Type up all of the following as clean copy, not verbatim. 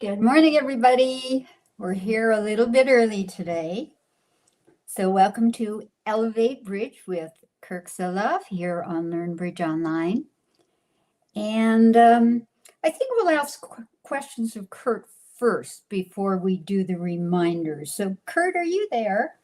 Good morning, everybody. We're here a little bit early today. So welcome to Elevate Bridge with Kirk Soloff here on LearnBridge Online. And I think we'll ask questions of Kurt first before we do the reminders. So Kurt, are you there?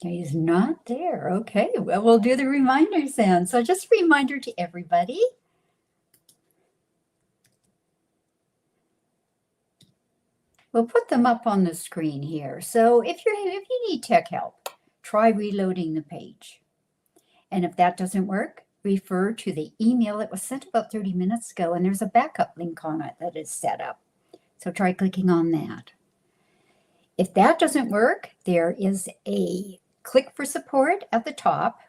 He's not there. Okay, well, we'll do the reminders then. So just a reminder to everybody. We'll put them up on the screen here. So if you need tech help, try reloading the page. And if that doesn't work, refer to the email that was sent about 30 minutes ago, and there's a backup link on it that is set up. So try clicking on that. If that doesn't work, there is a click for support at the top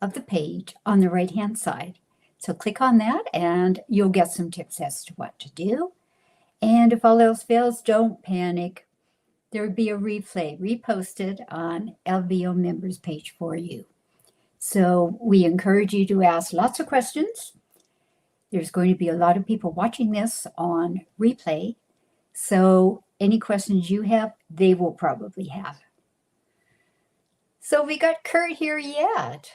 of the page on the right-hand side. So click on that and you'll get some tips as to what to do. And if all else fails, don't panic. There would be a replay reposted on LBO members page for you. So we encourage you to ask lots of questions. There's going to be a lot of people watching this on replay. So any questions you have, they will probably have. So we got Kurt here yet.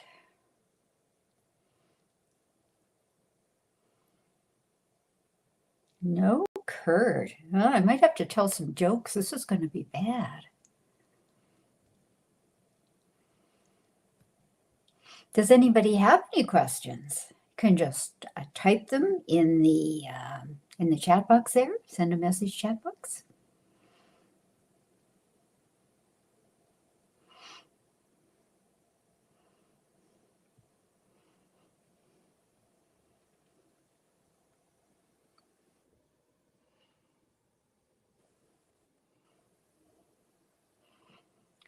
No, Kurt. Oh, I might have to tell some jokes. This is going to be bad. Does anybody have any questions? You can just type them in the chat box there. Send a message chat box.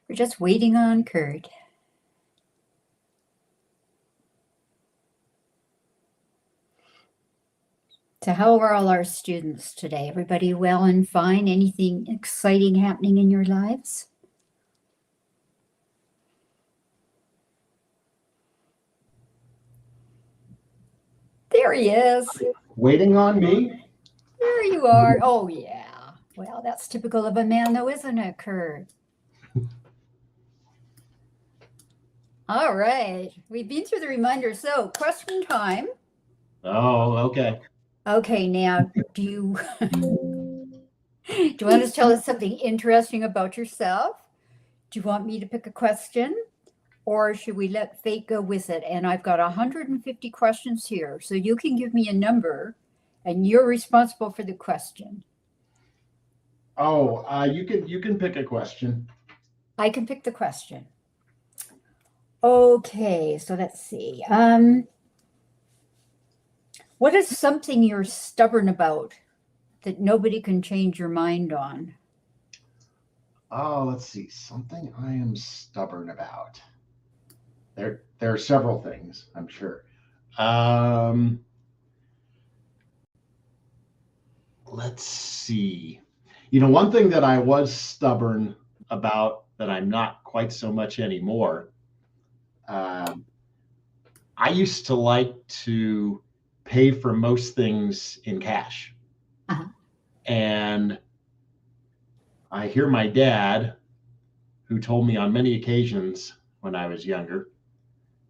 We're just waiting on Kurt. So how are all our students today? Everybody well and fine? Anything exciting happening in your lives? There he is. Waiting on me? There you are. Oh, yeah. Well, that's typical of a man, though, isn't it, Kurt? All right. We've been through the reminder. So, question time. Oh, okay. Okay, now, do you want to tell us something interesting about yourself? Do you want me to pick a question? Or should we let fate go with it? And I've got 150 questions here. So you can give me a number and you're responsible for the question. Oh, you can pick a question. I can pick the question. Okay, so let's see. What is something you're stubborn about that nobody can change your mind on? Oh, let's see. Something I am stubborn about. There are several things, I'm sure. Let's see. One thing that I was stubborn about that I'm not quite so much anymore. I used to like to pay for most things in cash. Uh-huh. And I hear my dad, who told me on many occasions when I was younger,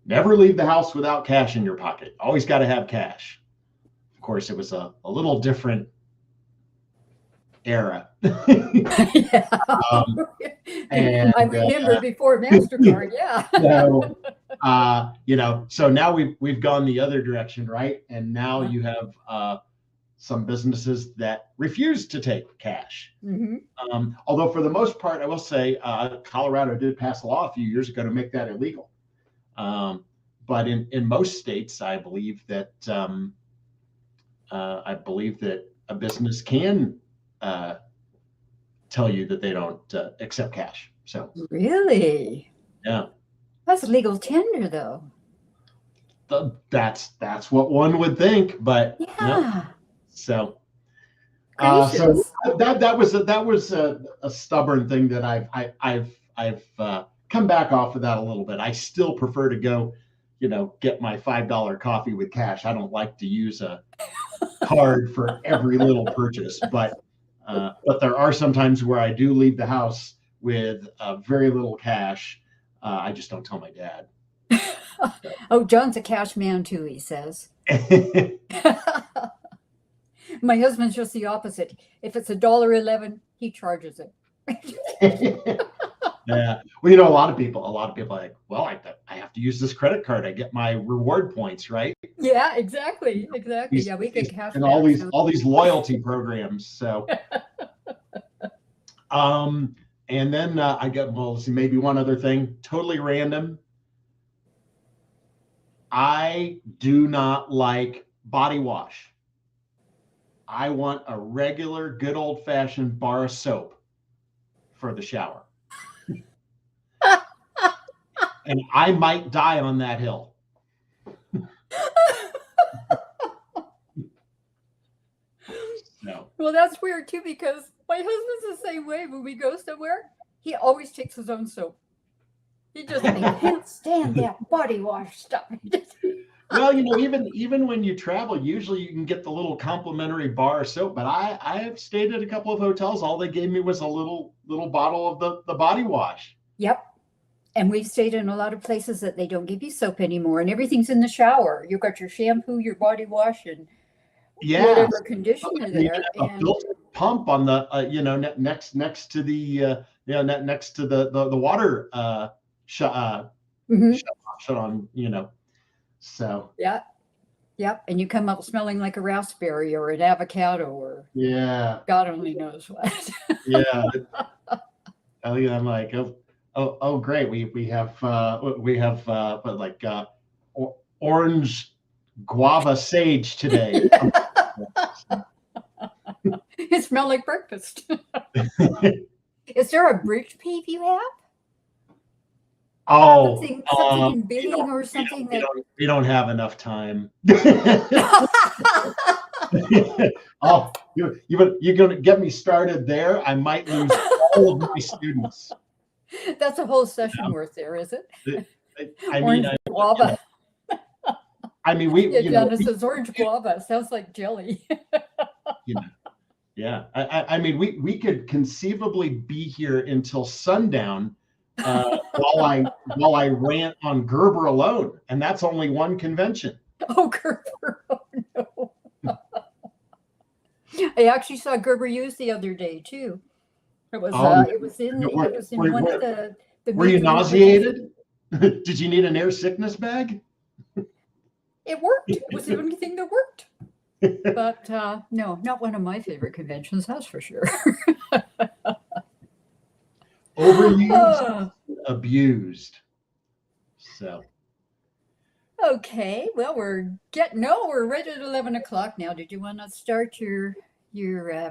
never leave the house without cash in your pocket. Always got to have cash. Of course, it was a little different era. Yeah. And I remember before MasterCard, yeah. So now we've gone the other direction, right? And now you have some businesses that refuse to take cash. Mm-hmm. Although for the most part, I will say Colorado did pass a law a few years ago to make that illegal. But in most states, I believe that a business can tell you that they don't accept cash. So really, yeah, that's legal tender, though. That's what one would think, but yeah. So that was a stubborn thing that I've come back off of that a little bit. I still prefer to go, get my $5 coffee with cash. I don't like to use a card for every little purchase, but there are some times where I do leave the house with very little cash. I just don't tell my dad. Oh, John's a cash man too, he says. My husband's just the opposite. If it's $1.11, he charges it. Yeah. Well, a lot of people are like, well, I have to use this credit card. I get my reward points, right? Yeah, exactly. Yeah, we get cash and back, all these loyalty programs. So, and then I got, let's see, maybe one other thing, totally random. I do not like body wash. I want a regular, good old-fashioned bar of soap for the shower. And I might die on that hill. No. Well, that's weird too, because my husband's the same way. When we go somewhere, he always takes his own soap. He just can't stand that body wash stuff. Well, even when you travel, usually you can get the little complimentary bar of soap. But I have stayed at a couple of hotels. All they gave me was a little bottle of the body wash. Yep. And we've stayed in a lot of places that they don't give you soap anymore, and everything's in the shower. You've got your shampoo, your body wash, and whatever conditioner there. A filter pump on the next to the next to the water shut on, So Yep. And you come up smelling like a raspberry or an avocado or God only knows what. Yeah. I'm like, oh great, we have orange guava sage today. It smelled like breakfast. Is there a bridge peeve you have? Oh, something in bidding or something we don't have enough time. Oh, you're going to get me started there. I might lose all of my students. That's a whole session worth there, is it? Orange guava. Dennis says orange guava. Sounds like jelly. Yeah. We could conceivably be here until sundown while I rant on Gerber alone, and that's only one convention. Oh, Gerber! Oh no! I actually saw Gerber used the other day too. It was in one of the. Were you nauseated? Did you need an air sickness bag? It worked. It was the only thing that worked. But no, not one of my favorite conventions, that's for sure. Overused, abused. So. Okay, well, we're right at 11 o'clock now. Did you want to start your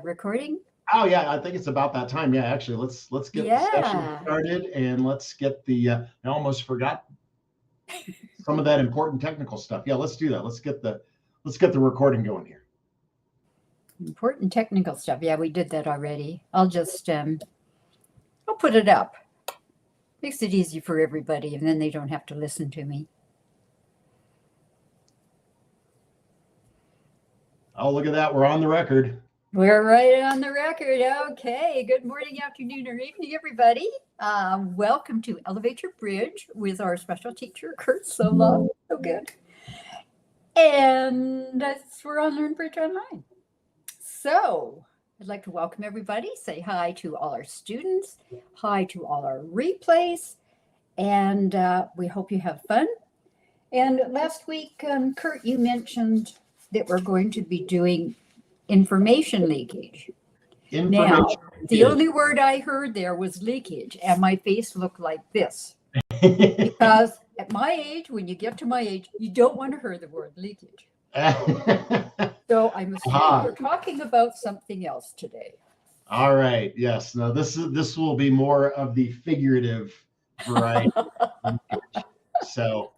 recording? Oh yeah, I think it's about that time. Yeah, actually, let's get the session started, and let's get the. I almost forgot some of that important technical stuff. Yeah, let's do that. Let's get the recording going here. Important technical stuff. Yeah, we did that already. I'll just I'll put it up. Makes it easy for everybody, and then they don't have to listen to me. Oh, look at that. We're on the record. We're right on the record. Okay. Good morning, afternoon, or evening, everybody. Welcome to Elevate Your Bridge with our special teacher, Kurt Soloff. So good. And we're on Learn Bridge Online. So I'd like to welcome everybody. Say hi to all our students. Hi to all our replays. And we hope you have fun. And last week, Kurt, you mentioned that we're going to be doing information leakage. Now, the only word I heard there was leakage, and my face looked like this. Because at my age, when you get to my age, you don't want to hear the word leakage. So I'm assuming we're talking about something else today. All right. Yes. No, this will be more of the figurative variety. So.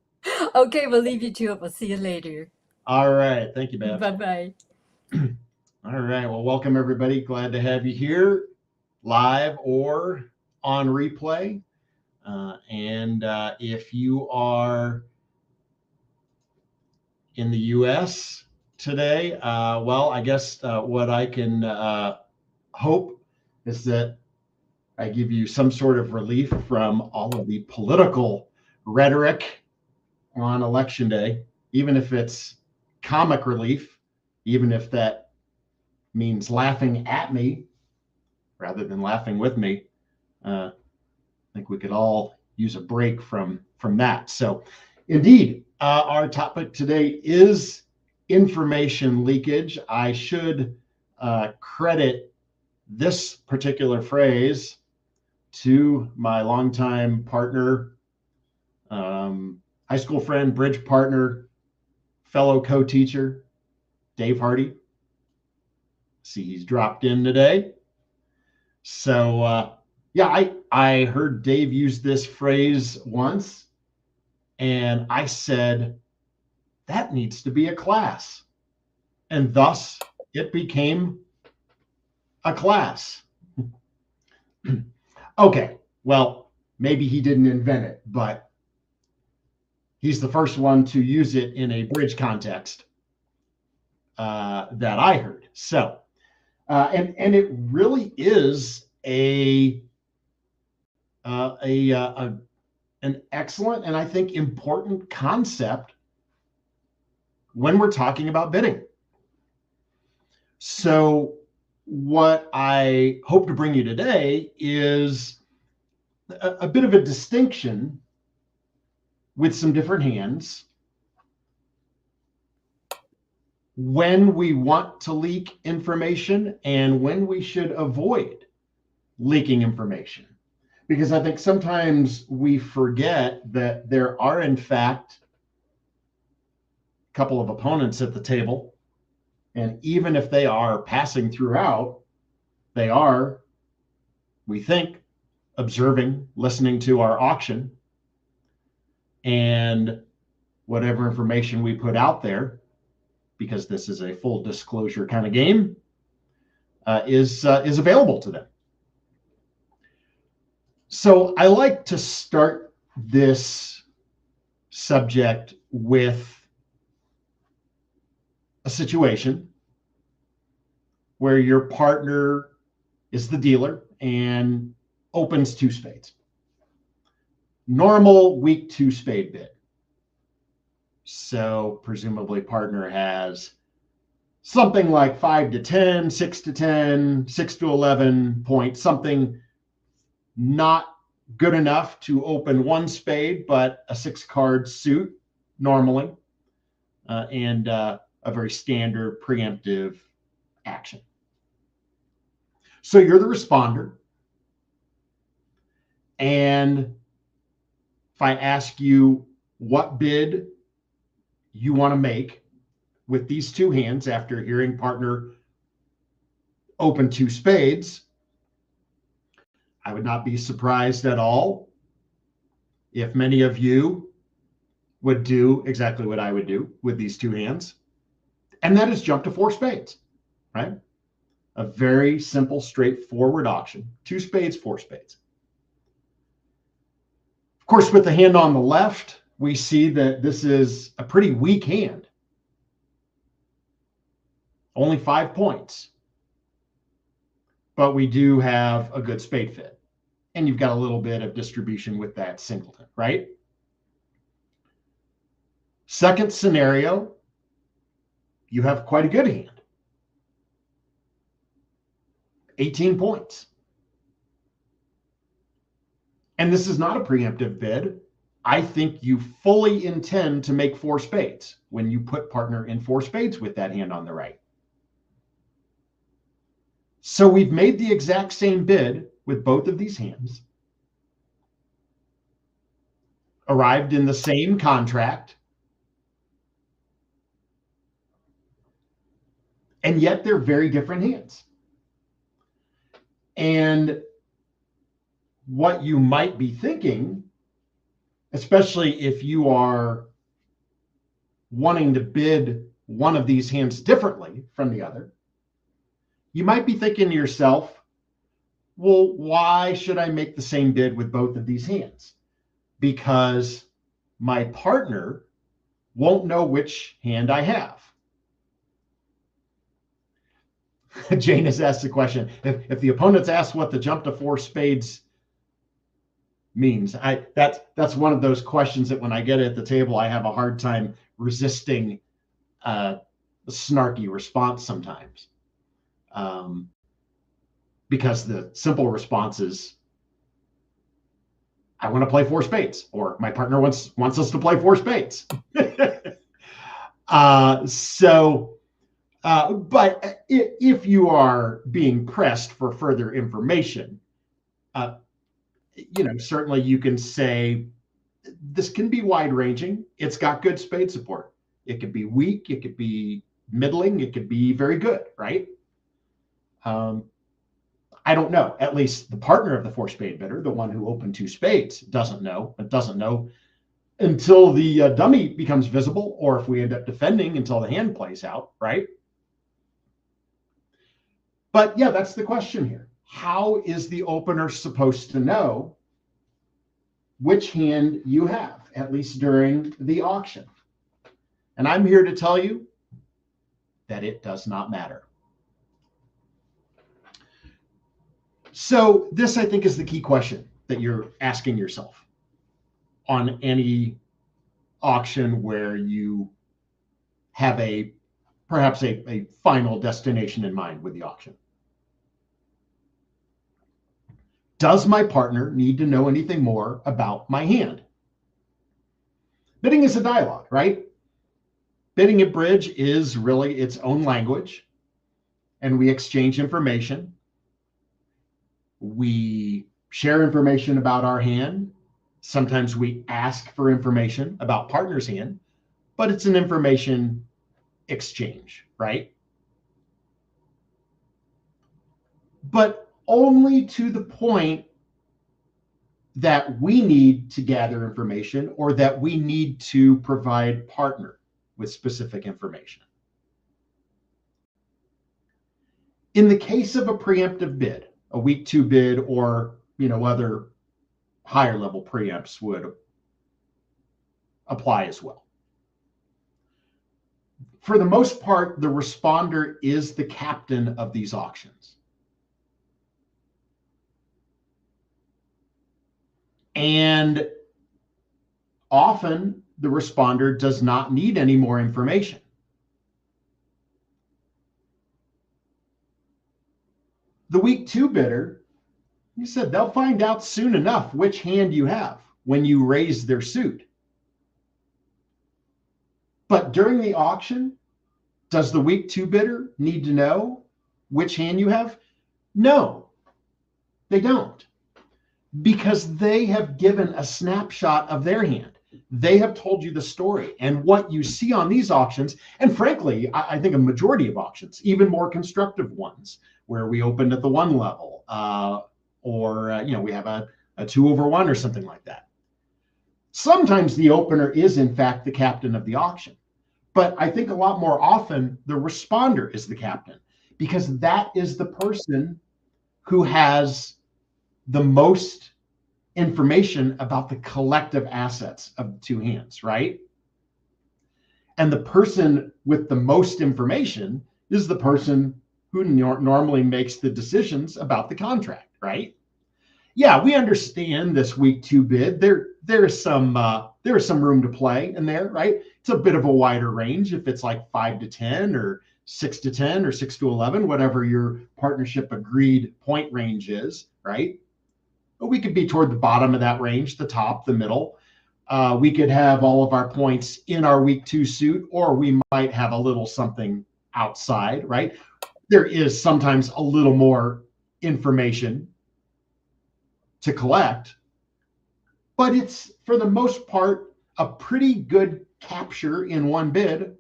Okay, we'll leave you to it. We'll see you later. All right. Thank you, Babs. Bye-bye. All right. Well, welcome, everybody. Glad to have you here live or on replay. And if you are in the US today, well, I guess what I can hope is that I give you some sort of relief from all of the political rhetoric on election day, even if it's comic relief, even if that means laughing at me rather than laughing with me. I think we could all use a break from that. So indeed, our topic today is information leakage. I should credit this particular phrase to my longtime partner, high school friend, bridge partner, fellow co-teacher, Dave Hardy. See, he's dropped in today. So yeah, I heard Dave use this phrase once, and I said, that needs to be a class. And thus it became a class. Okay, well, maybe he didn't invent it, but he's the first one to use it in a bridge context that I heard. So, and it really is an excellent and I think important concept when we're talking about bidding. So what I hope to bring you today is a bit of a distinction with some different hands when we want to leak information and when we should avoid leaking information. Because I think sometimes we forget that there are, in fact, a couple of opponents at the table. And even if they are passing throughout, they are, we think, observing, listening to our auction. And whatever information we put out there, because this is a full disclosure kind of game, is available to them. So I like to start this subject with a situation where your partner is the dealer and opens 2 spades. Normal week 2 spade bid. So presumably partner has something like 5 to 10, 6 to 10, 6 to 11 points, something not good enough to open 1 spade, but a 6-card suit normally, and a very standard preemptive action. So you're the responder. And if I ask you what bid you want to make with these 2 hands after hearing partner open 2 spades, I would not be surprised at all if many of you would do exactly what I would do with these 2 hands. And that is jump to 4 spades, right? A very simple, straightforward auction. 2 spades, 4 spades. Of course, with the hand on the left, we see that this is a pretty weak hand. Only 5 points. But we do have a good spade fit. And you've got a little bit of distribution with that singleton, right? Second scenario, you have quite a good hand. 18 points. And this is not a preemptive bid. I think you fully intend to make 4 spades when you put partner in 4 spades with that hand on the right. So we've made the exact same bid with both of these hands. Arrived in the same contract. And yet they're very different hands. And what you might be thinking, especially if you are wanting to bid one of these hands differently from the other, you might be thinking to yourself, Well, why should I make the same bid with both of these hands? Because my partner won't know which hand I have. Jane has asked the question, if the opponent's asked what the jump to 4 spades means, that's one of those questions that when I get at the table, I have a hard time resisting a snarky response sometimes. Because the simple response is, I want to play 4 spades, or my partner wants us to play 4 spades. But if you are being pressed for further information, certainly you can say, this can be wide ranging. It's got good spade support. It could be weak. It could be middling. It could be very good, right? I don't know. At least the partner of the 4 spade bidder, the one who opened 2 spades, doesn't know. It doesn't know until the dummy becomes visible, or if we end up defending until the hand plays out, right? But yeah, that's the question here. How is the opener supposed to know which hand you have, at least during the auction? And I'm here to tell you that it does not matter. So this, I think, is the key question that you're asking yourself on any auction where you have perhaps a final destination in mind with the auction. Does my partner need to know anything more about my hand? Bidding is a dialogue, right? Bidding at bridge is really its own language, and we exchange information. We share information about our hand. Sometimes we ask for information about partner's hand, but it's an information exchange, right? But only to the point that we need to gather information or that we need to provide partner with specific information. In the case of a preemptive bid, a week 2 bid, or other higher level preempts would apply as well. For the most part, the responder is the captain of these auctions. And often the responder does not need any more information. The week 2 bidder, you said they'll find out soon enough which hand you have when you raise their suit. But during the auction, does the week 2 bidder need to know which hand you have? No, they don't. Because they have given a snapshot of their hand. They have told you the story. And what you see on these auctions, and frankly, I think a majority of auctions, even more constructive ones, where we opened at the 1 level, or we have a 2/1 or something like that. Sometimes the opener is in fact the captain of the auction. But I think a lot more often the responder is the captain, because that is the person who has the most information about the collective assets of the 2 hands, right? And the person with the most information is the person who normally makes the decisions about the contract, right? Yeah, we understand this week 2 bid. There is some room to play in there, right? It's a bit of a wider range if it's like 5 to 10 or 6 to 10 or 6 to 11, whatever your partnership agreed point range is, right? But we could be toward the bottom of that range, the top, the middle. We could have all of our points in our week 2 suit, or we might have a little something outside, right? There is sometimes a little more information to collect, but it's for the most part a pretty good capture in one bid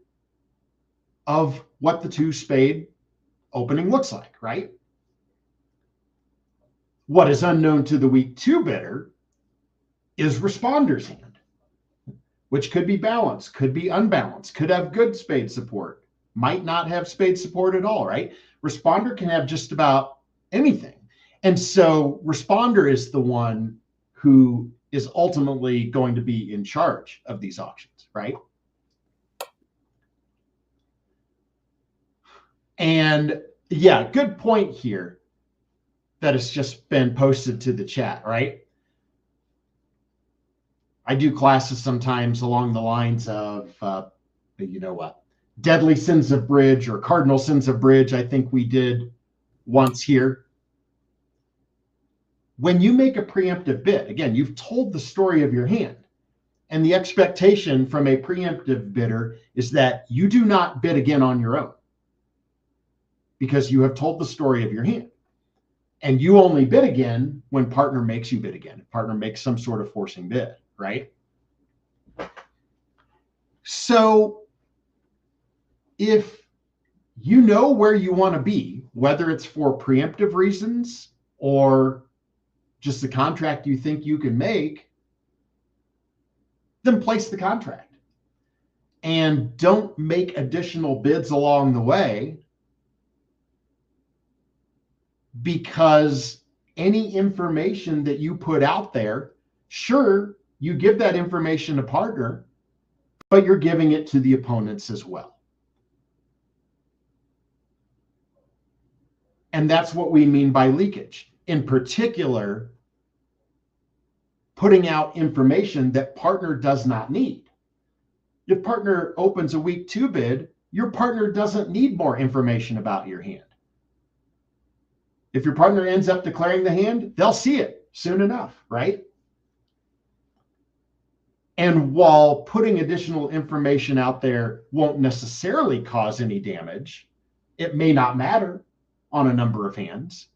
of what the 2 spade opening looks like, right? What is unknown to the week 2 bidder is responder's hand, which could be balanced, could be unbalanced, could have good spade support, might not have spade support at all, right? Responder can have just about anything. And so responder is the one who is ultimately going to be in charge of these auctions, right? And yeah, good point here that has just been posted to the chat, right? I do classes sometimes along the lines of, deadly sins of bridge or cardinal sins of bridge. I think we did once here. When you make a preemptive bid, again, you've told the story of your hand. And the expectation from a preemptive bidder is that you do not bid again on your own because you have told the story of your hand. And you only bid again when partner makes you bid again. Partner makes some sort of forcing bid, right? So if you know where you want to be, whether it's for preemptive reasons or just the contract you think you can make, then place the contract. And don't make additional bids along the way, because any information that you put out there, sure, you give that information to partner, but you're giving it to the opponents as well. And that's what we mean by leakage. In particular, putting out information that partner does not need. If partner opens a week 2 bid, your partner doesn't need more information about your hand. If your partner ends up declaring the hand, they'll see it soon enough, right? And while putting additional information out there won't necessarily cause any damage, it may not matter on a number of hands,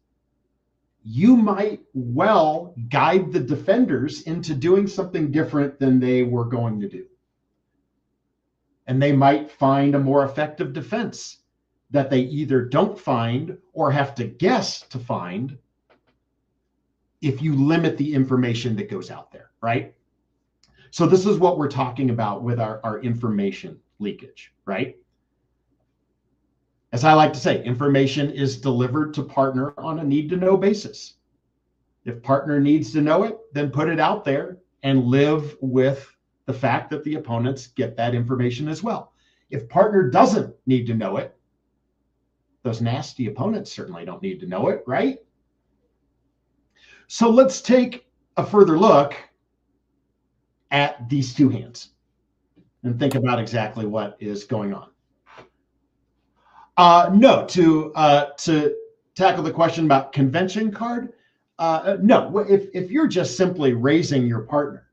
you might well guide the defenders into doing something different than they were going to do. And they might find a more effective defense that they either don't find or have to guess to find if you limit the information that goes out there, right? So this is what we're talking about with our information leakage, right? As I like to say, information is delivered to partner on a need-to-know basis. If partner needs to know it, then put it out there and live with the fact that the opponents get that information as well. If partner doesn't need to know it, those nasty opponents certainly don't need to know it, right? So let's take a further look at these 2 hands and think about exactly what is going on. No, to tackle the question about convention card, no. If you're just simply raising your partner,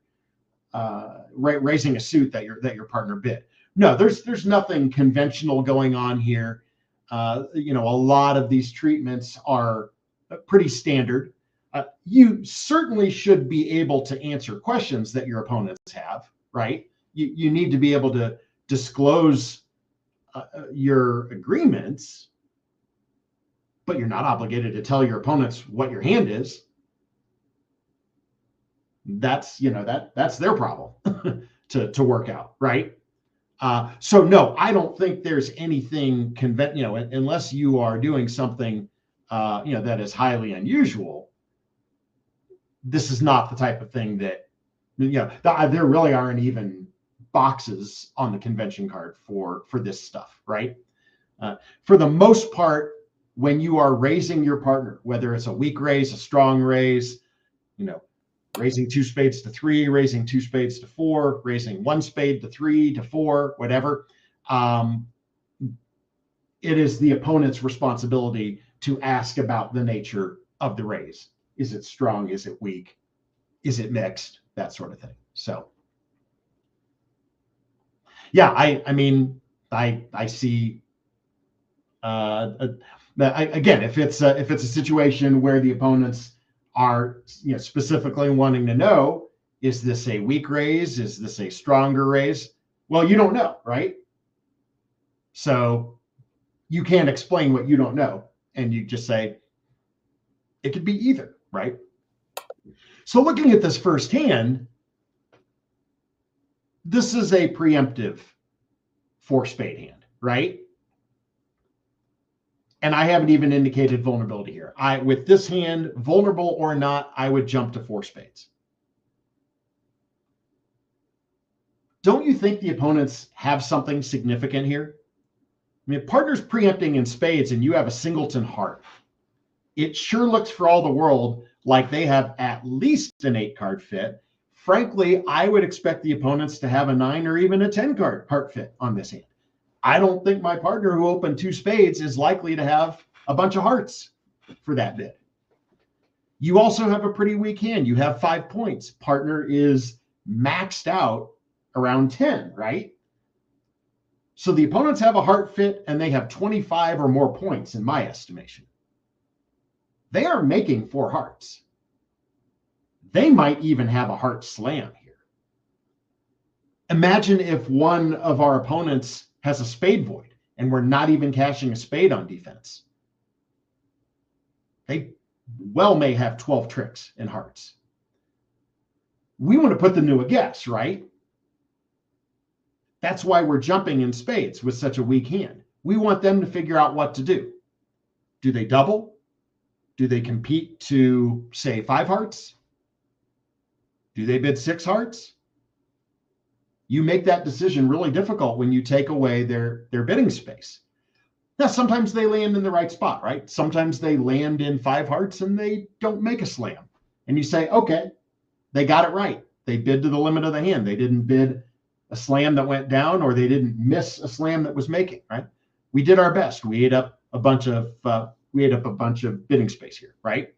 raising a suit that your partner bid, no, there's nothing conventional going on here. A lot of these treatments are pretty standard. You certainly should be able to answer questions that your opponents have, right? You need to be able to disclose your agreements, but you're not obligated to tell your opponents what your hand is. That's their problem to work out, right? So no, I don't think there's anything unless you are doing something that is highly unusual. This is not the type of thing that there really aren't even boxes on the convention card for this stuff, right? For the most part, when you are raising your partner, whether it's a weak raise, a strong raise, raising 2 spades to 3, raising 2 spades to 4, raising 1 spade to 3 to 4, whatever, it is the opponent's responsibility to ask about the nature of the raise. Is it strong? Is it weak? Is it mixed? That sort of thing. So yeah, I see. Again, if it's a situation where the opponents are specifically wanting to know, is this a weak raise? Is this a stronger raise? Well, you don't know, right? So you can't explain what you don't know, and you just say it could be either, right? So looking at this first hand, this is a preemptive 4-spade hand, right? And I haven't even indicated vulnerability here. With this hand, vulnerable or not, I would jump to 4 spades. Don't you think the opponents have something significant here? I mean, if partner's preempting in spades and you have a singleton heart, it sure looks for all the world like they have at least an 8-card fit. Frankly, I would expect the opponents to have a 9 or even a 10-card heart fit on this hand. I don't think my partner who opened 2 spades is likely to have a bunch of hearts for that bid. You also have a pretty weak hand. You have 5 points. Partner is maxed out around 10, right? So the opponents have a heart fit and they have 25 or more points in my estimation. They are making 4 hearts. They might even have a heart slam here. Imagine if one of our opponents has a spade void and we're not even cashing a spade on defense. They well may have 12 tricks in hearts. We want to put them to a guess, right? That's why we're jumping in spades with such a weak hand. We want them to figure out what to do. Do they double? Do they compete to, say, 5 hearts? Do they bid 6 hearts? You make that decision really difficult when you take away their bidding space. Now, sometimes they land in the right spot, right? Sometimes they land in 5 hearts and they don't make a slam. And you say, okay, they got it right. They bid to the limit of the hand. They didn't bid a slam that went down, or they didn't miss a slam that was making, right? We did our best. We ate up a bunch of bidding space here, right?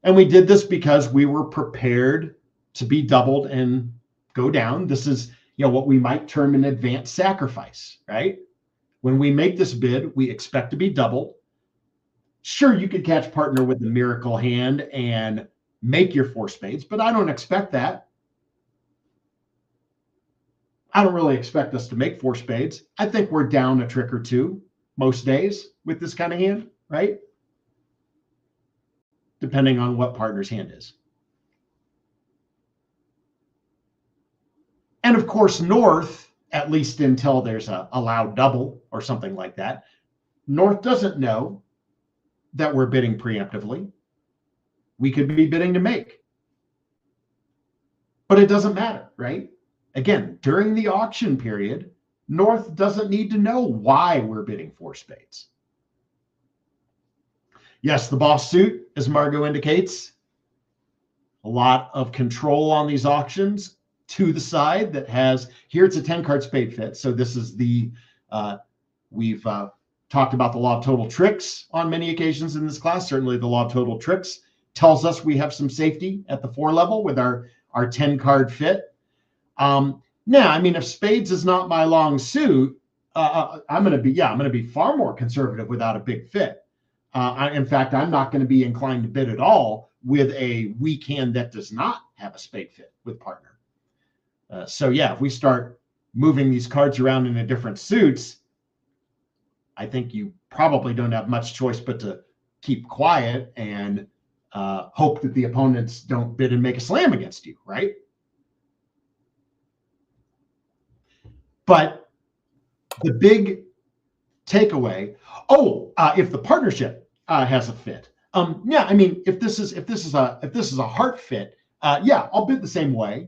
And we did this because we were prepared to be doubled and go down. This is, what we might term an advanced sacrifice, right? When we make this bid, we expect to be doubled. Sure, you could catch partner with the miracle hand and make your 4 spades, but I don't expect that. I don't really expect us to make 4 spades. I think we're down a trick or 2 most days with this kind of hand, right? Depending on what partner's hand is. And of course, North, at least until there's a allowed double or something like that, North doesn't know that we're bidding preemptively. We could be bidding to make. But it doesn't matter, right? Again, during the auction period, North doesn't need to know why we're bidding 4 spades. Yes, the boss suit, as Margot indicates, a lot of control on these auctions to the side that has, here it's a 10-card spade fit. So this is we've talked about the law of total tricks on many occasions in this class. Certainly the law of total tricks tells us we have some safety at the 4 level with our 10-card fit. Now, I mean, if spades is not my long suit, I'm going to be far more conservative without a big fit. In fact, I'm not going to be inclined to bid at all with a weak hand that does not have a spade fit with partner. So yeah, if we start moving these cards around into different suits, I think you probably don't have much choice but to keep quiet and hope that the opponents don't bid and make a slam against you, right? But the big takeaway, if the partnership has a fit, yeah, I mean, if this is a heart fit, yeah, I'll bid the same way.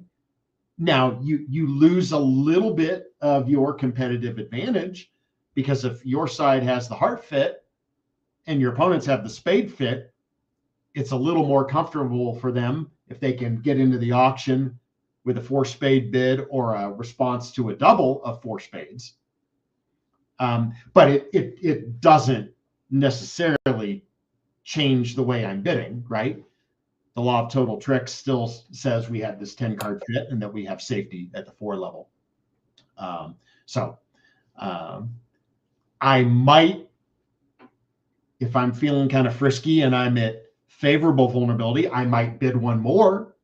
Now you lose a little bit of your competitive advantage, because if your side has the heart fit and your opponents have the spade fit, it's a little more comfortable for them if they can get into the auction with a 4 spade bid or a response to a double of 4 spades. But it doesn't necessarily change the way I'm bidding, right? The law of total tricks still says we have this 10-card fit and that we have safety at the 4 level. I might, if I'm feeling kind of frisky and I'm at favorable vulnerability, I might bid 1 more.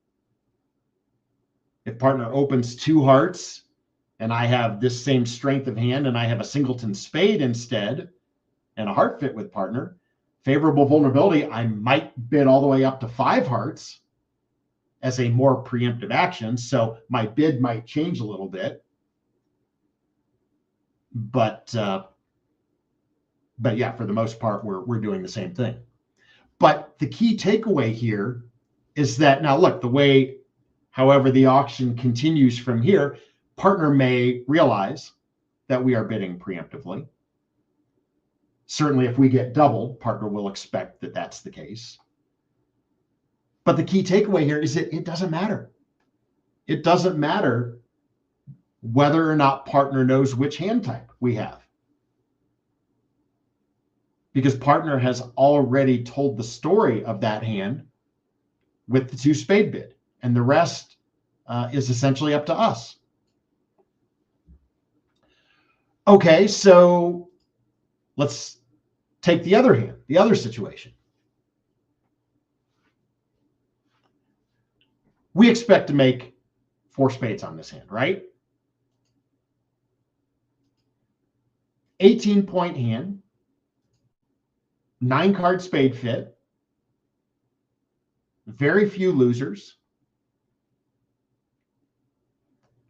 If partner opens 2 hearts and I have this same strength of hand and I have a singleton spade instead and a heart fit with partner, favorable vulnerability, I might bid all the way up to 5 hearts as a more preemptive action. So my bid might change a little bit. But But yeah, for the most part, we're doing the same thing. But the key takeaway here is that now look, the way, however, the auction continues from here, partner may realize that we are bidding preemptively. Certainly, if we get doubled, partner will expect that that's the case. But the key takeaway here is that it doesn't matter. It doesn't matter whether or not partner knows which hand type we have, because partner has already told the story of that hand with the 2 spade bid, and the rest is essentially up to us. Okay, so let's take the other hand, the other situation. We expect to make 4 spades on this hand, right? 18-point hand, 9-card spade fit, very few losers.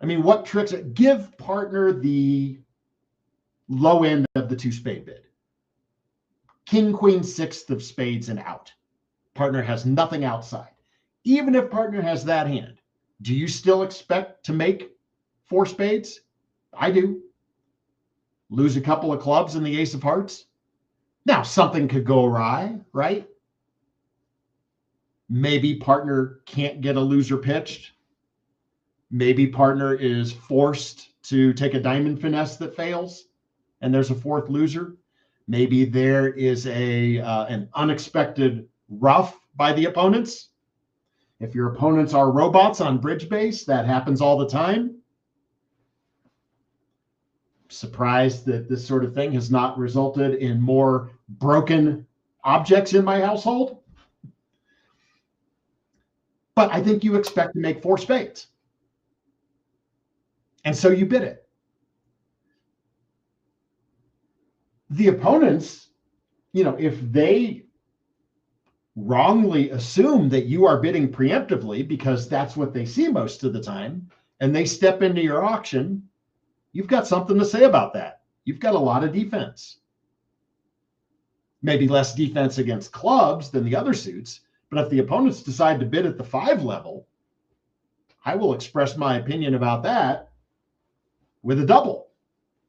I mean, what tricks? Give partner the low end of the 2 spade bid. King, queen, 6th of spades and out. Partner has nothing outside. Even if partner has that hand, do you still expect to make 4 spades? I do. Lose a couple of clubs and the ace of hearts. Now, something could go awry, right? Maybe partner can't get a loser pitched. Maybe partner is forced to take a diamond finesse that fails, and there's a 4th loser. Maybe there is an unexpected ruff by the opponents. If your opponents are robots on bridge base, that happens all the time. Surprised that this sort of thing has not resulted in more broken objects in my household. But I think you expect to make 4 spades. And so you bid it. The opponents, if they wrongly assume that you are bidding preemptively because that's what they see most of the time, and they step into your auction, you've got something to say about that. You've got a lot of defense. Maybe less defense against clubs than the other suits, but if the opponents decide to bid at the 5 level, I will express my opinion about that with a double,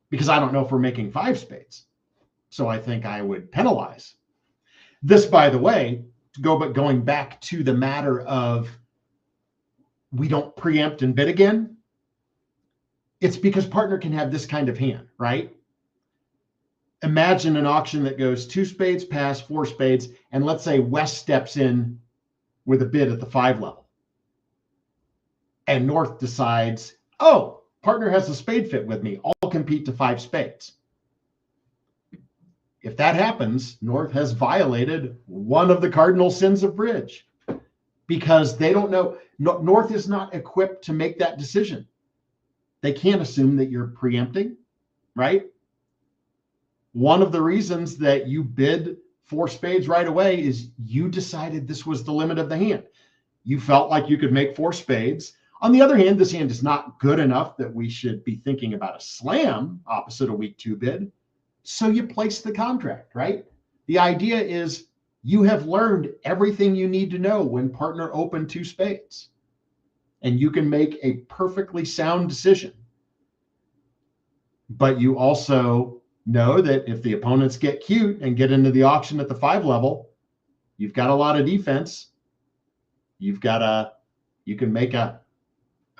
because I don't know if we're making 5 spades. So I think I would penalize. This, by the way, going back to the matter of we don't preempt and bid again, it's because partner can have this kind of hand, right? Imagine an auction that goes 2 spades, pass, 4 spades, and let's say West steps in with a bid at the 5 level. And North decides, oh, partner has a spade fit with me. I'll compete to 5 spades. If that happens, North has violated one of the cardinal sins of bridge, because they don't know. North is not equipped to make that decision. They can't assume that you're preempting, right? One of the reasons that you bid 4 spades right away is you decided this was the limit of the hand. You felt like you could make 4 spades. On the other hand, this hand is not good enough that we should be thinking about a slam opposite a weak 2 bid. So you place the contract, right? The idea is you have learned everything you need to know when partner opened 2 spades, and you can make a perfectly sound decision. But you also know that if the opponents get cute and get into the auction at the 5 level, you've got a lot of defense. You can make a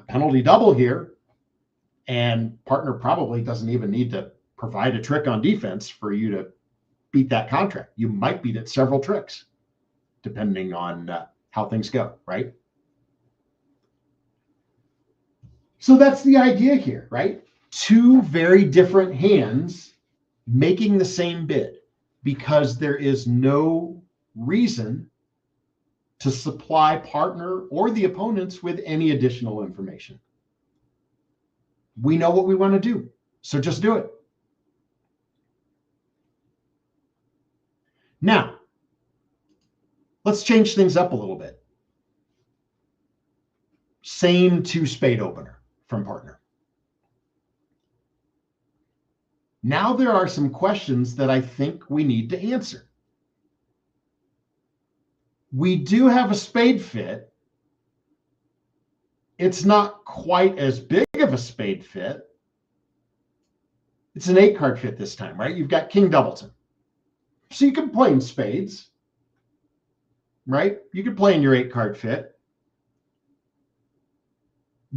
penalty double here, and partner probably doesn't even need to provide a trick on defense for you to beat that contract. You might beat it several tricks, depending on how things go, right? So that's the idea here, right? 2 very different hands making the same bid, because there is no reason to supply partner or the opponents with any additional information. We know what we want to do, so just do it. Now, let's change things up a little bit. Same 2 spade opener from partner. Now there are some questions that I think we need to answer. We do have a spade fit. It's not quite as big of a spade fit. It's an 8-card fit this time, right? You've got King Doubleton. So you can play in spades, right? You could play in your 8-card fit.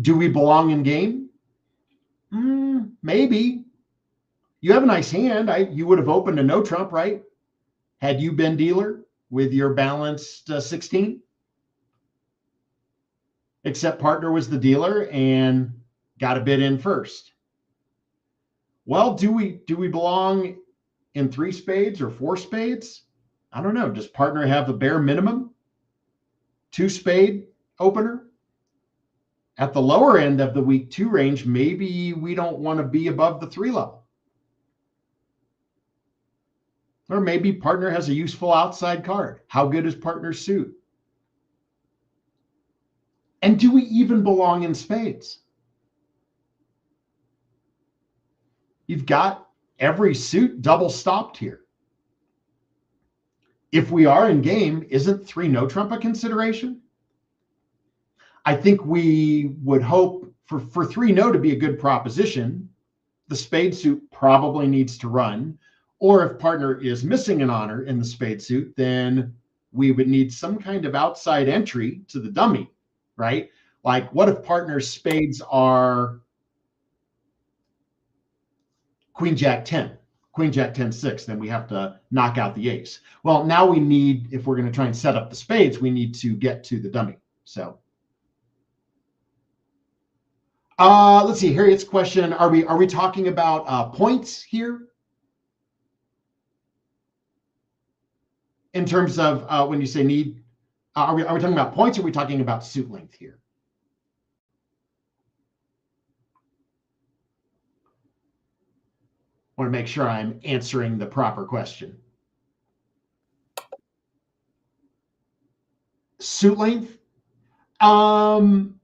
Do we belong in game? Maybe. You have a nice hand. You would have opened a no trump, right? Had you been dealer with your balanced 16? Except partner was the dealer and got a bid in first. Well, do we belong in 3 spades or 4 spades? I don't know. Does partner have the bare minimum 2 spade opener? At the lower end of the week 2 range, maybe we don't want to be above the 3 level. Or maybe partner has a useful outside card. How good is partner's suit? And do we even belong in spades? You've got every suit double stopped here. If we are in game, isn't 3 no trump a consideration? I think we would hope for 3 no to be a good proposition. The spade suit probably needs to run. Or if partner is missing an honor in the spade suit, then we would need some kind of outside entry to the dummy, right? Like, what if partner's spades are Queen Jack 10, Queen Jack 10 6, then we have to knock out the ace. Well, now we need, if we're going to try and set up the spades, we need to get to the dummy. So let's see, Harriet's question, are we talking about points here? In terms of when you say need, are we talking about points or are we talking about suit length here? I want to make sure I'm answering the proper question. Suit length? Normally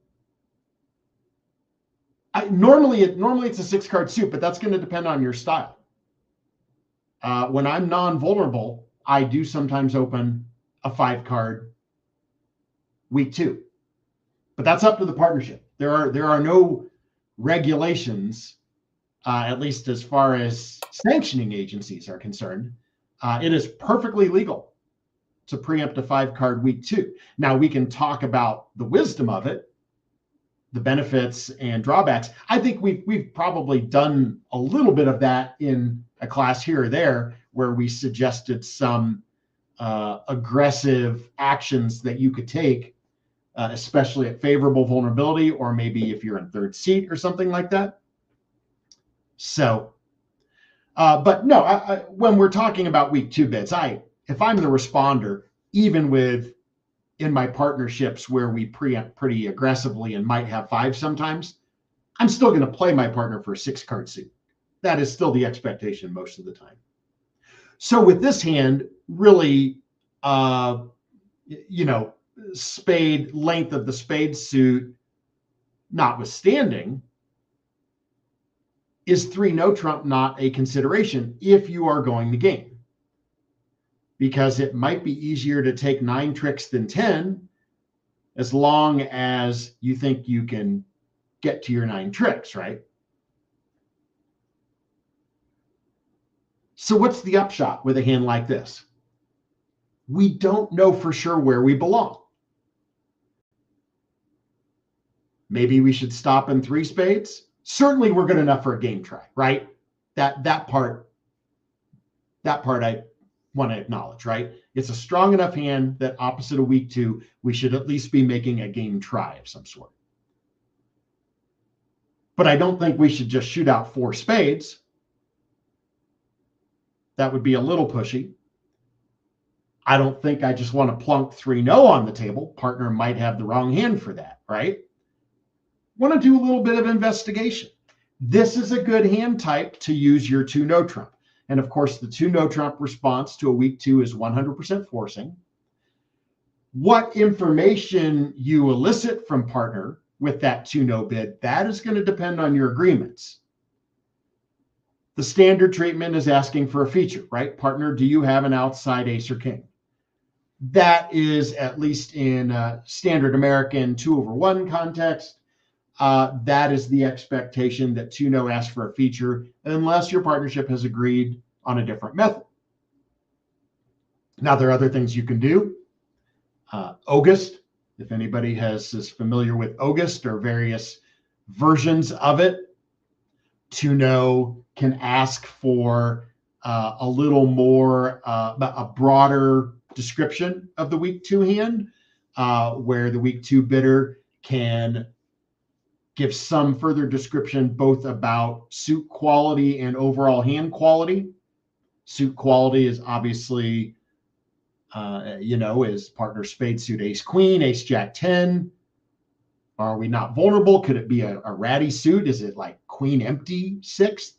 it's a 6-card suit, but that's going to depend on your style. When I'm non-vulnerable, I do sometimes open a 5-card week 2, but that's up to the partnership. There are no regulations, at least as far as sanctioning agencies are concerned. It is perfectly legal to preempt a 5-card week 2. Now we can talk about the wisdom of it, the benefits and drawbacks. I think we've probably done a little bit of that in a class here or there, where we suggested some aggressive actions that you could take, especially at favorable vulnerability, or maybe if you're in 3rd seat or something like that. So, but no, when we're talking about week 2 bids, if I'm the responder, even in my partnerships where we preempt pretty aggressively and might have 5 sometimes, I'm still going to play my partner for a 6-card suit. That is still the expectation most of the time. So with this hand, really, spade length of the spade suit notwithstanding, is 3 no trump not a consideration if you are going to game? Because it might be easier to take 9 tricks than 10, as long as you think you can get to your 9 tricks, right? So what's the upshot with a hand like this? We don't know for sure where we belong. Maybe we should stop in 3 spades. Certainly we're good enough for a game try, right? That part I want to acknowledge, right? It's a strong enough hand that opposite of week 2, we should at least be making a game try of some sort. But I don't think we should just shoot out 4 spades. That would be a little pushy. I don't think I just want to plunk 3 no on the table. Partner might have the wrong hand for that, right? Want to do a little bit of investigation. This is a good hand type to use your 2 no trump. And of course, the 2 no trump response to a week 2 is 100% forcing. What information you elicit from partner with that 2 no bid, that is going to depend on your agreements. The standard treatment is asking for a feature, right? Partner, do you have an outside ace or king? That is, at least in standard American 2/1 context, that is the expectation that 2-no asks for a feature unless your partnership has agreed on a different method. Now, there are other things you can do. August, if anybody is familiar with August or various versions of it, 2-no can ask for a little more, a broader description of the week 2 hand, where the week 2 bidder can give some further description both about suit quality and overall hand quality. Suit quality is obviously, is partner spade suit ace queen, ace jack 10. Are we not vulnerable? Could it be a ratty suit? Is it like queen empty 6th?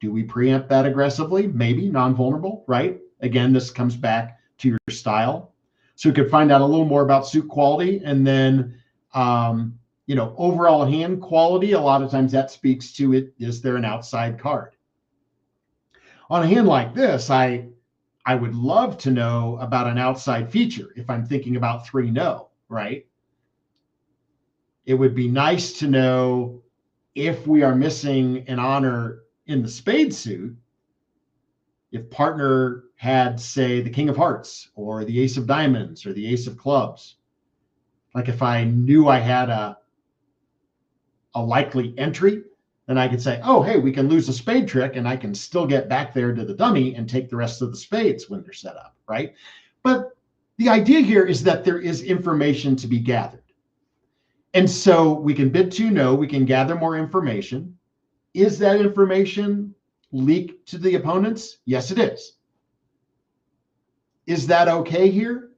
Do we preempt that aggressively? Maybe non-vulnerable, right? Again, this comes back to your style. So we could find out a little more about suit quality, and then overall hand quality. A lot of times that speaks to it. Is there an outside card? On a hand like this, I would love to know about an outside feature if I'm thinking about 3-no, right? It would be nice to know if we are missing an honor in the spade suit, if partner had, say, the king of hearts or the ace of diamonds or the ace of clubs. Like if I knew I had a likely entry, then I could say, oh, hey, we can lose a spade trick and I can still get back there to the dummy and take the rest of the spades when they're set up, right? But the idea here is that there is information to be gathered. And so we can bid 2-no, we can gather more information. Is that information leaked to the opponents? Yes, it is. Is that okay here?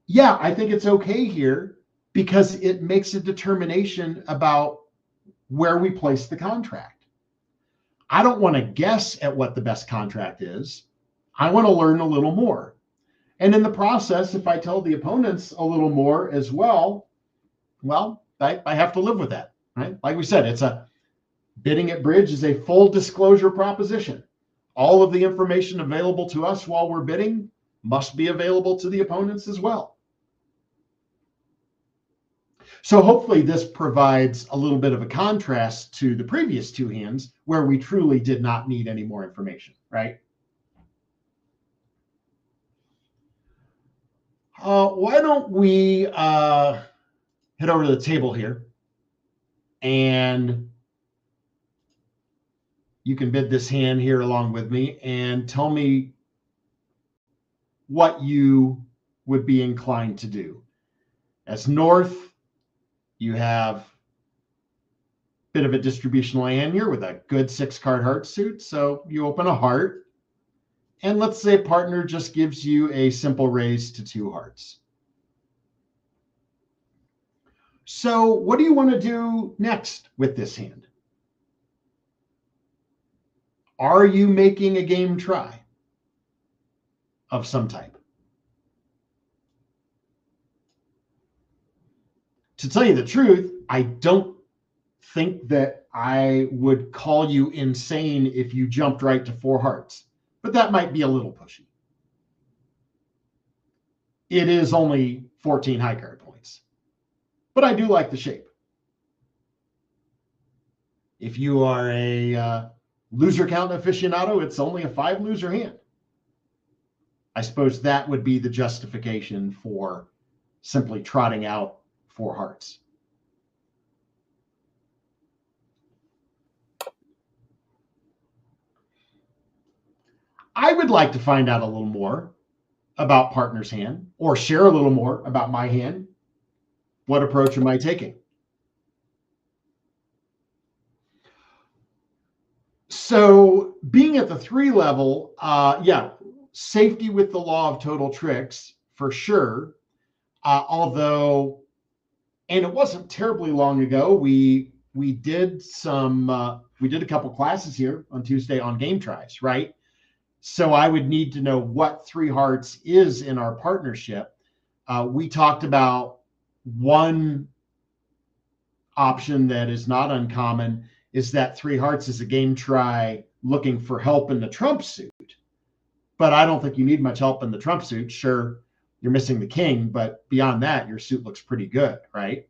Yeah, I think it's okay here because it makes a determination about where we place the contract. I don't want to guess at what the best contract is. I want to learn a little more. And in the process, if I tell the opponents a little more as well, I have to live with that, right? Like we said, bidding at bridge is a full disclosure proposition. All of the information available to us while we're bidding must be available to the opponents as well. So hopefully this provides a little bit of a contrast to the previous 2 hands where we truly did not need any more information, right? Why don't we head over to the table here, and you can bid this hand here along with me and tell me what you would be inclined to do. As north, you have a bit of a distributional hand here with a good 6-card heart suit. So you open a heart, and let's say partner just gives you a simple raise to 2 hearts. So what do you want to do next with this hand? Are you making a game try of some type? To tell you the truth, I don't think that I would call you insane if you jumped right to 4 hearts, but that might be a little pushy. It is only 14 high card points, but I do like the shape. If you are a loser count aficionado, it's only a 5 loser hand. I suppose that would be the justification for simply trotting out 4 hearts. I would like to find out a little more about partner's hand or share a little more about my hand. What approach am I taking? So being at the 3 level, safety with the law of total tricks for sure. Although, and it wasn't terribly long ago, we did a couple classes here on Tuesday on game tries, right? So I would need to know what 3 hearts is in our partnership. We talked about one option that is not uncommon is that 3 hearts is a game try looking for help in the trump suit. But I don't think you need much help in the trump suit. Sure, you're missing the king, but beyond that, your suit looks pretty good, right?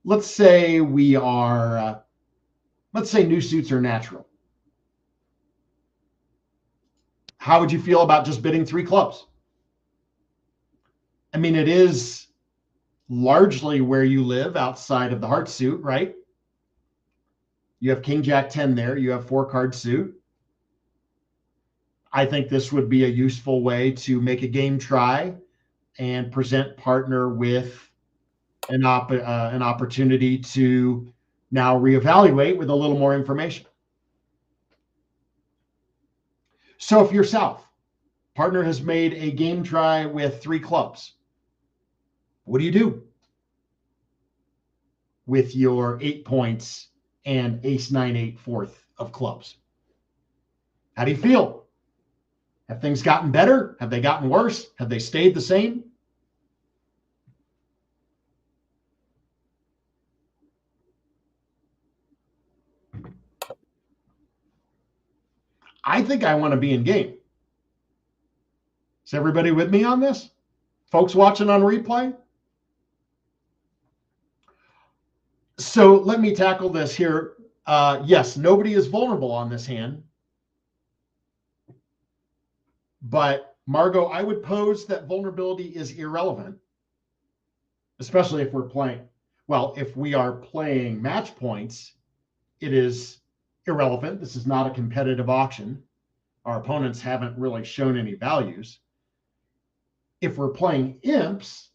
Let's say we are, let's say new suits are natural. How would you feel about just bidding 3 clubs? I mean, it is largely where you live outside of the heart suit, right? You have King Jack 10 there. You have 4 card suit. I think this would be a useful way to make a game try and present partner with an opportunity to now reevaluate with a little more information. So if you're south, partner has made a game try with 3 clubs. What do you do with your 8 points and ace 9 8 fourth of clubs? How do you feel? Have things gotten better? Have they gotten worse? Have they stayed the same? I think I want to be in game. Is everybody with me on this? Folks watching on replay? So let me tackle this here. Yes, nobody is vulnerable on this hand. But Margot, I would pose that vulnerability is irrelevant, especially if we're playing. Well, if we are playing match points, it is irrelevant. This is not a competitive auction. Our opponents haven't really shown any values. If we're playing imps,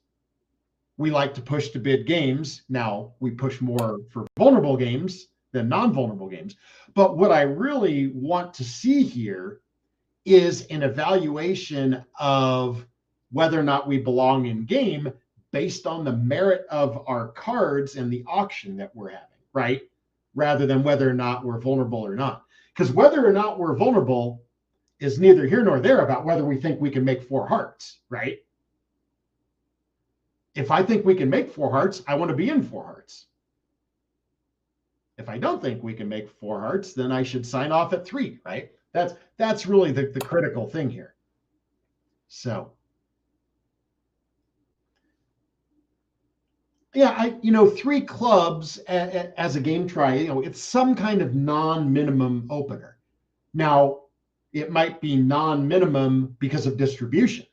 we like to push to bid games. Now, we push more for vulnerable games than non-vulnerable games. But what I really want to see here is an evaluation of whether or not we belong in game based on the merit of our cards and the auction that we're having, right? Rather than whether or not we're vulnerable or not. Because whether or not we're vulnerable is neither here nor there about whether we think we can make 4 hearts, right? If I think we can make 4 hearts, I want to be in 4 hearts. If I don't think we can make 4 hearts, then I should sign off at 3, right? That's really the critical thing here. So, yeah, 3 clubs as a game try, it's some kind of non-minimum opener. Now, it might be non-minimum because of distribution,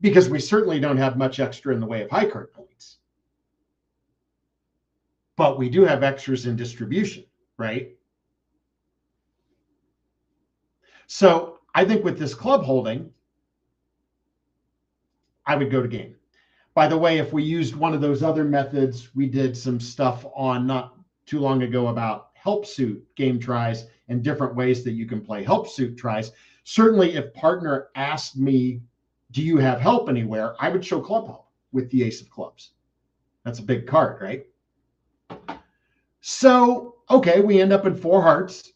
because we certainly don't have much extra in the way of high card points. But we do have extras in distribution, right? So I think with this club holding, I would go to game. By the way, if we used one of those other methods, we did some stuff on not too long ago about help suit game tries and different ways that you can play help suit tries. Certainly, if partner asked me, do you have help anywhere? I would show club help with the ace of clubs. That's a big card, right? So, okay, we end up in 4 hearts.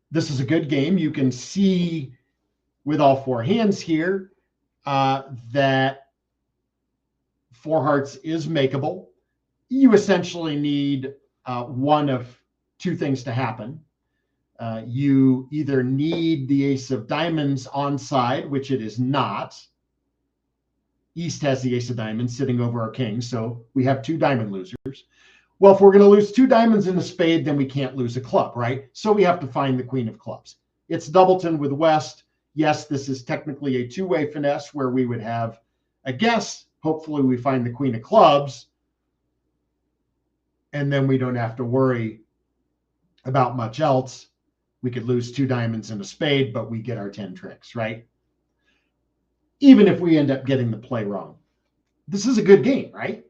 This is a good game. You can see with all 4 hands here that 4 hearts is makeable. You essentially need one of 2 things to happen. You either need the ace of diamonds on side, which it is not. East has the ace of diamonds sitting over our king, so we have 2 diamond losers. Well, if we're going to lose 2 diamonds in a spade, then we can't lose a club, right? So we have to find the queen of clubs. It's doubleton with West. Yes, this is technically a 2-way finesse where we would have a guess. Hopefully we find the queen of clubs, and then we don't have to worry about much else. We could lose 2 diamonds in a spade, but we get our 10 tricks, right? Even if we end up getting the play wrong. This is a good game, right?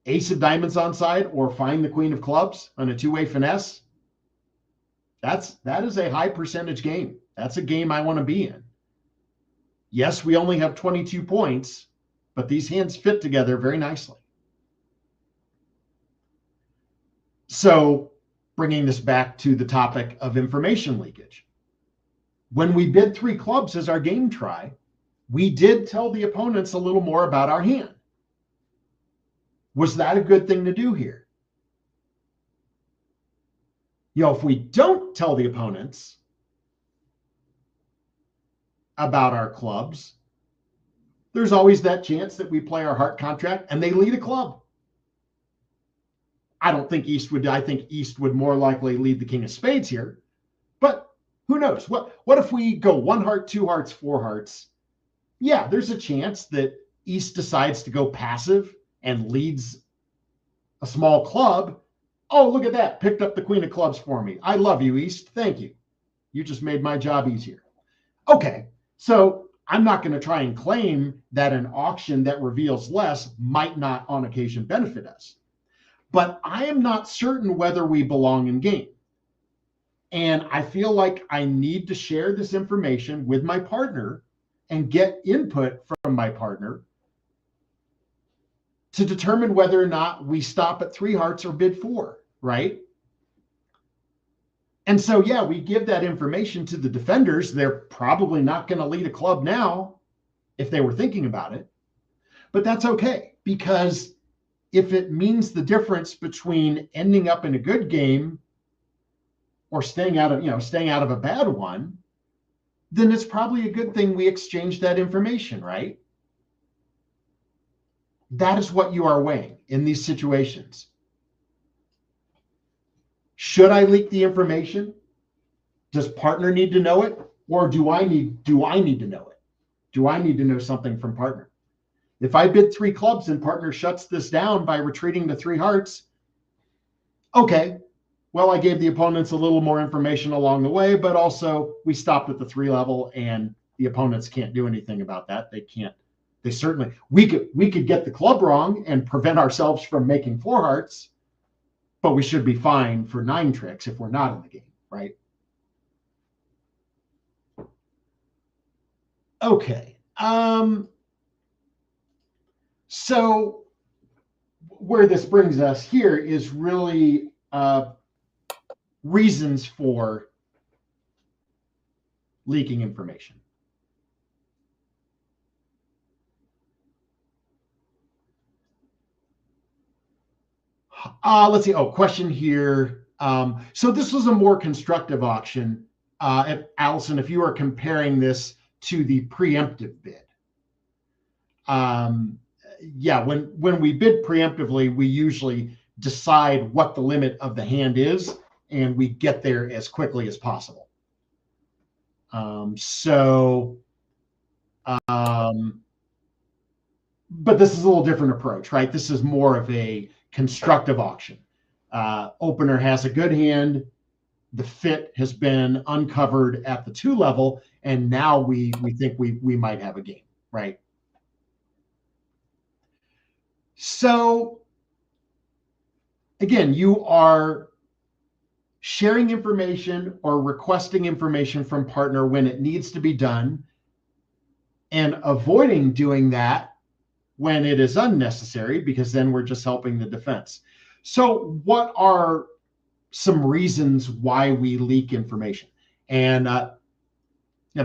Ace of diamonds on side or find the queen of clubs on a 2-way finesse. That is a high percentage game. That's a game I want to be in. Yes, we only have 22 points, but these hands fit together very nicely. So bringing this back to the topic of information leakage. When we bid 3 clubs as our game try, we did tell the opponents a little more about our hand. Was that a good thing to do here? If we don't tell the opponents about our clubs, there's always that chance that we play our heart contract and they lead a club. I don't think East would. I think East would more likely lead the king of spades here, but who knows? What if we go 1 heart, 2 hearts, 4 hearts? Yeah, there's a chance that East decides to go passive and leads a small club. Oh, look at that. Picked up the queen of clubs for me. I love you, East. Thank you. You just made my job easier. Okay, so I'm not going to try and claim that an auction that reveals less might not on occasion benefit us. But I am not certain whether we belong in game. And I feel like I need to share this information with my partner and get input from my partner to determine whether or not we stop at 3 hearts or bid 4, right? And so, yeah, we give that information to the defenders. They're probably not going to lead a club now if they were thinking about it. But that's okay, because if it means the difference between ending up in a good game or staying out of a bad one, then it's probably a good thing we exchange that information, right? That is what you are weighing in these situations. Should I leak the information? Does partner need to know it? Or do I need to know it? Do I need to know something from partner? If I bid 3 clubs and partner shuts this down by retreating to 3 hearts, okay, well, I gave the opponents a little more information along the way, but also we stopped at the 3 level and the opponents can't do anything about that. We could get the club wrong and prevent ourselves from making 4 hearts, but we should be fine for 9 tricks if we're not in the game, right? Okay. So where this brings us here is really reasons for leaking information. Let's see. Oh, question here. So this was a more constructive auction. Allison, if you are comparing this to the preemptive bid. Yeah, when we bid preemptively, we usually decide what the limit of the hand is, and we get there as quickly as possible. But this is a little different approach, right? This is more of a constructive auction. Opener has a good hand. The fit has been uncovered at the 2 level, and now we think we might have a game, right? So again, you are sharing information or requesting information from partner when it needs to be done, and avoiding doing that when it is unnecessary, because then we're just helping the defense. So what are some reasons why we leak information? And I've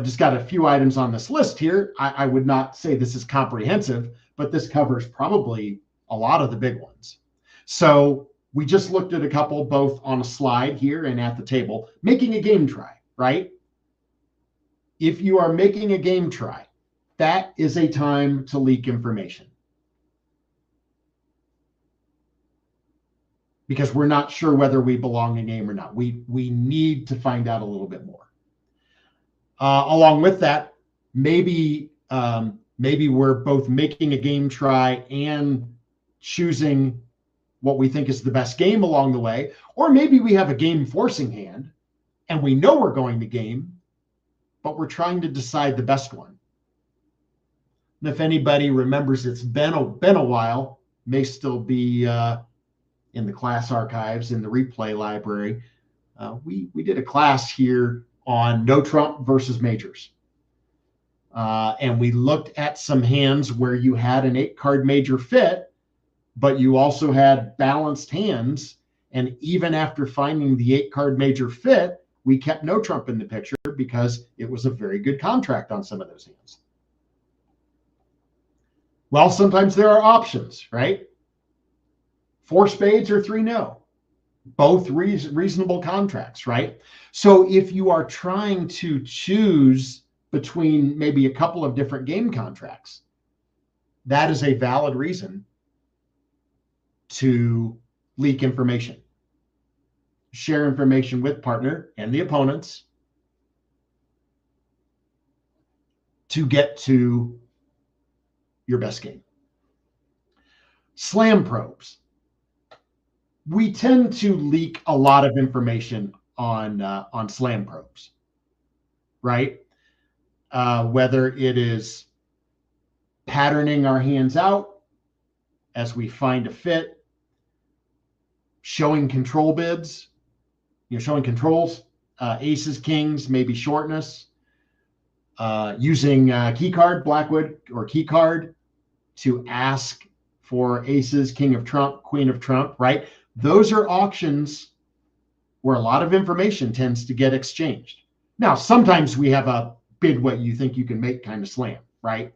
just got a few items on this list here. I would not say this is comprehensive, but this covers probably a lot of the big ones. So we just looked at a couple, both on a slide here and at the table. Making a game try, right? If you are making a game try, that is a time to leak information, because we're not sure whether we belong in game or not. We need to find out a little bit more. Along with that, maybe we're both making a game try and choosing what we think is the best game along the way, or maybe we have a game forcing hand and we know we're going to game, but we're trying to decide the best one. And if anybody remembers, it's been a while, may still be in the class archives, in the replay library. We did a class here on no trump versus majors. And we looked at some hands where you had an 8-card major fit, but you also had balanced hands. And even after finding the 8-card major fit, we kept no trump in the picture because it was a very good contract on some of those hands. Well, sometimes there are options, right? 4 spades or 3 no. Both reasonable contracts, right? So if you are trying to choose between maybe a couple of different game contracts, that is a valid reason to leak information. Share information with partner and the opponents to get to your best game. Slam probes. We tend to leak a lot of information on slam probes, right? Whether it is patterning our hands out as we find a fit, showing control bids, showing controls, aces, kings, maybe shortness, using key card, Blackwood or key card to ask for aces, king of trump, queen of trump, right? Those are auctions where a lot of information tends to get exchanged. Now, sometimes we have a bid what you think you can make kind of slam, right?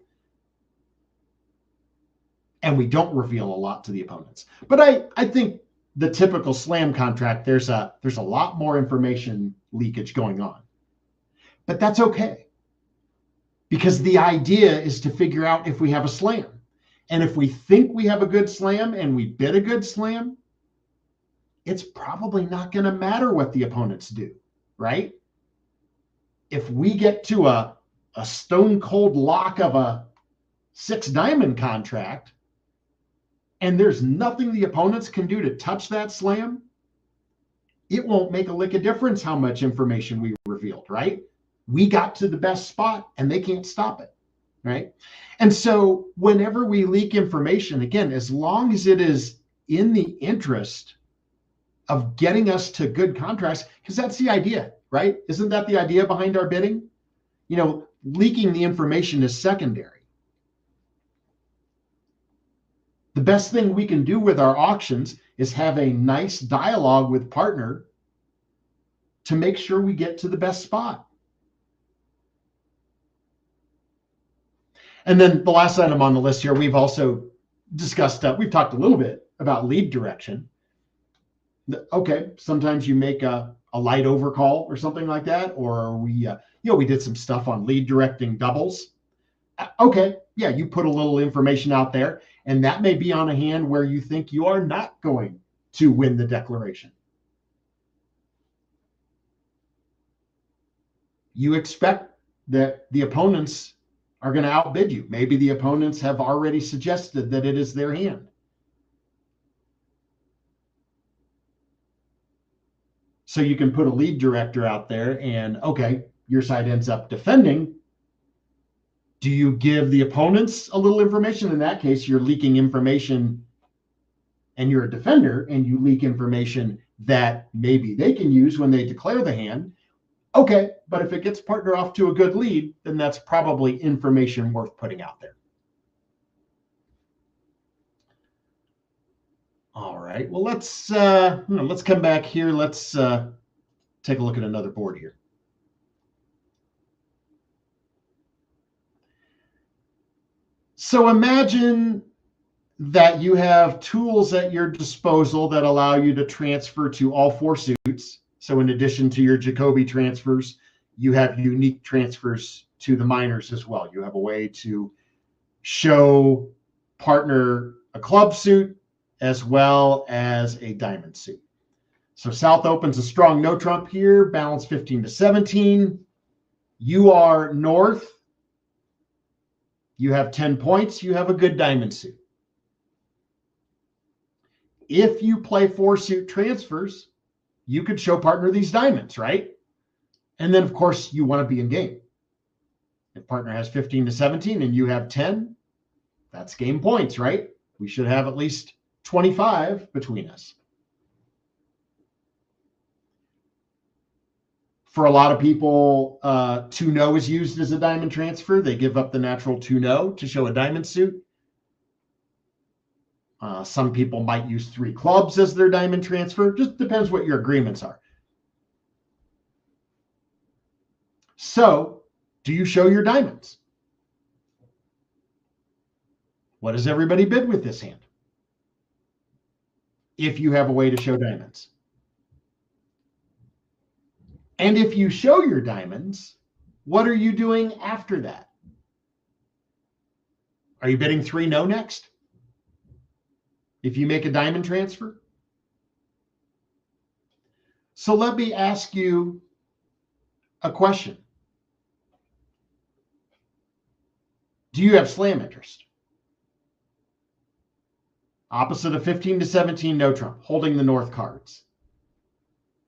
And we don't reveal a lot to the opponents. But I think the typical slam contract, there's a lot more information leakage going on. But that's okay. Because the idea is to figure out if we have a slam. And if we think we have a good slam and we bid a good slam, it's probably not going to matter what the opponents do, right? If we get to a stone cold lock of a 6 diamond contract and there's nothing the opponents can do to touch that slam, it won't make a lick of difference how much information we revealed, right? We got to the best spot and they can't stop it, right? And so whenever we leak information, again, as long as it is in the interest of getting us to good contracts, because that's the idea, right? Isn't that the idea behind our bidding? Leaking the information is secondary. The best thing we can do with our auctions is have a nice dialogue with partner to make sure we get to the best spot. And then the last item on the list here, we've also discussed, we've talked a little bit about lead direction. Okay, sometimes you make a light overcall or something like that, or we did some stuff on lead directing doubles. Okay, yeah, you put a little information out there, and that may be on a hand where you think you are not going to win the declaration. You expect that the opponents are going to outbid you. Maybe the opponents have already suggested that it is their hand. So you can put a lead director out there and, okay, your side ends up defending. Do you give the opponents a little information? In that case, you're leaking information and you're a defender and you leak information that maybe they can use when they declare the hand. Okay, but if it gets partner off to a good lead, then that's probably information worth putting out there. All right, well, let's come back here. Let's take a look at another board here. So imagine that you have tools at your disposal that allow you to transfer to all 4 suits. So in addition to your Jacoby transfers, you have unique transfers to the minors as well. You have a way to show partner a club suit as well as a diamond suit. So South opens a strong no trump here, balance 15-17. You are North. You have 10 points. You have a good diamond suit. If you play 4 suit transfers, you could show partner these diamonds, right? And then, of course, you want to be in game. If partner has 15-17 and you have 10, that's game points, right? We should have at least 25 between us. For a lot of people, 2-no is used as a diamond transfer. They give up the natural 2-no to show a diamond suit. Some people might use 3 clubs as their diamond transfer. Just depends what your agreements are. So, do you show your diamonds? What does everybody bid with this hand? if you have a way to show diamonds. And if you show your diamonds, what are you doing after that? Are you bidding 3-no next? If you make a diamond transfer? So let me ask you a question. Do you have slam interest? Opposite of 15 to 17, no trump, holding the north cards.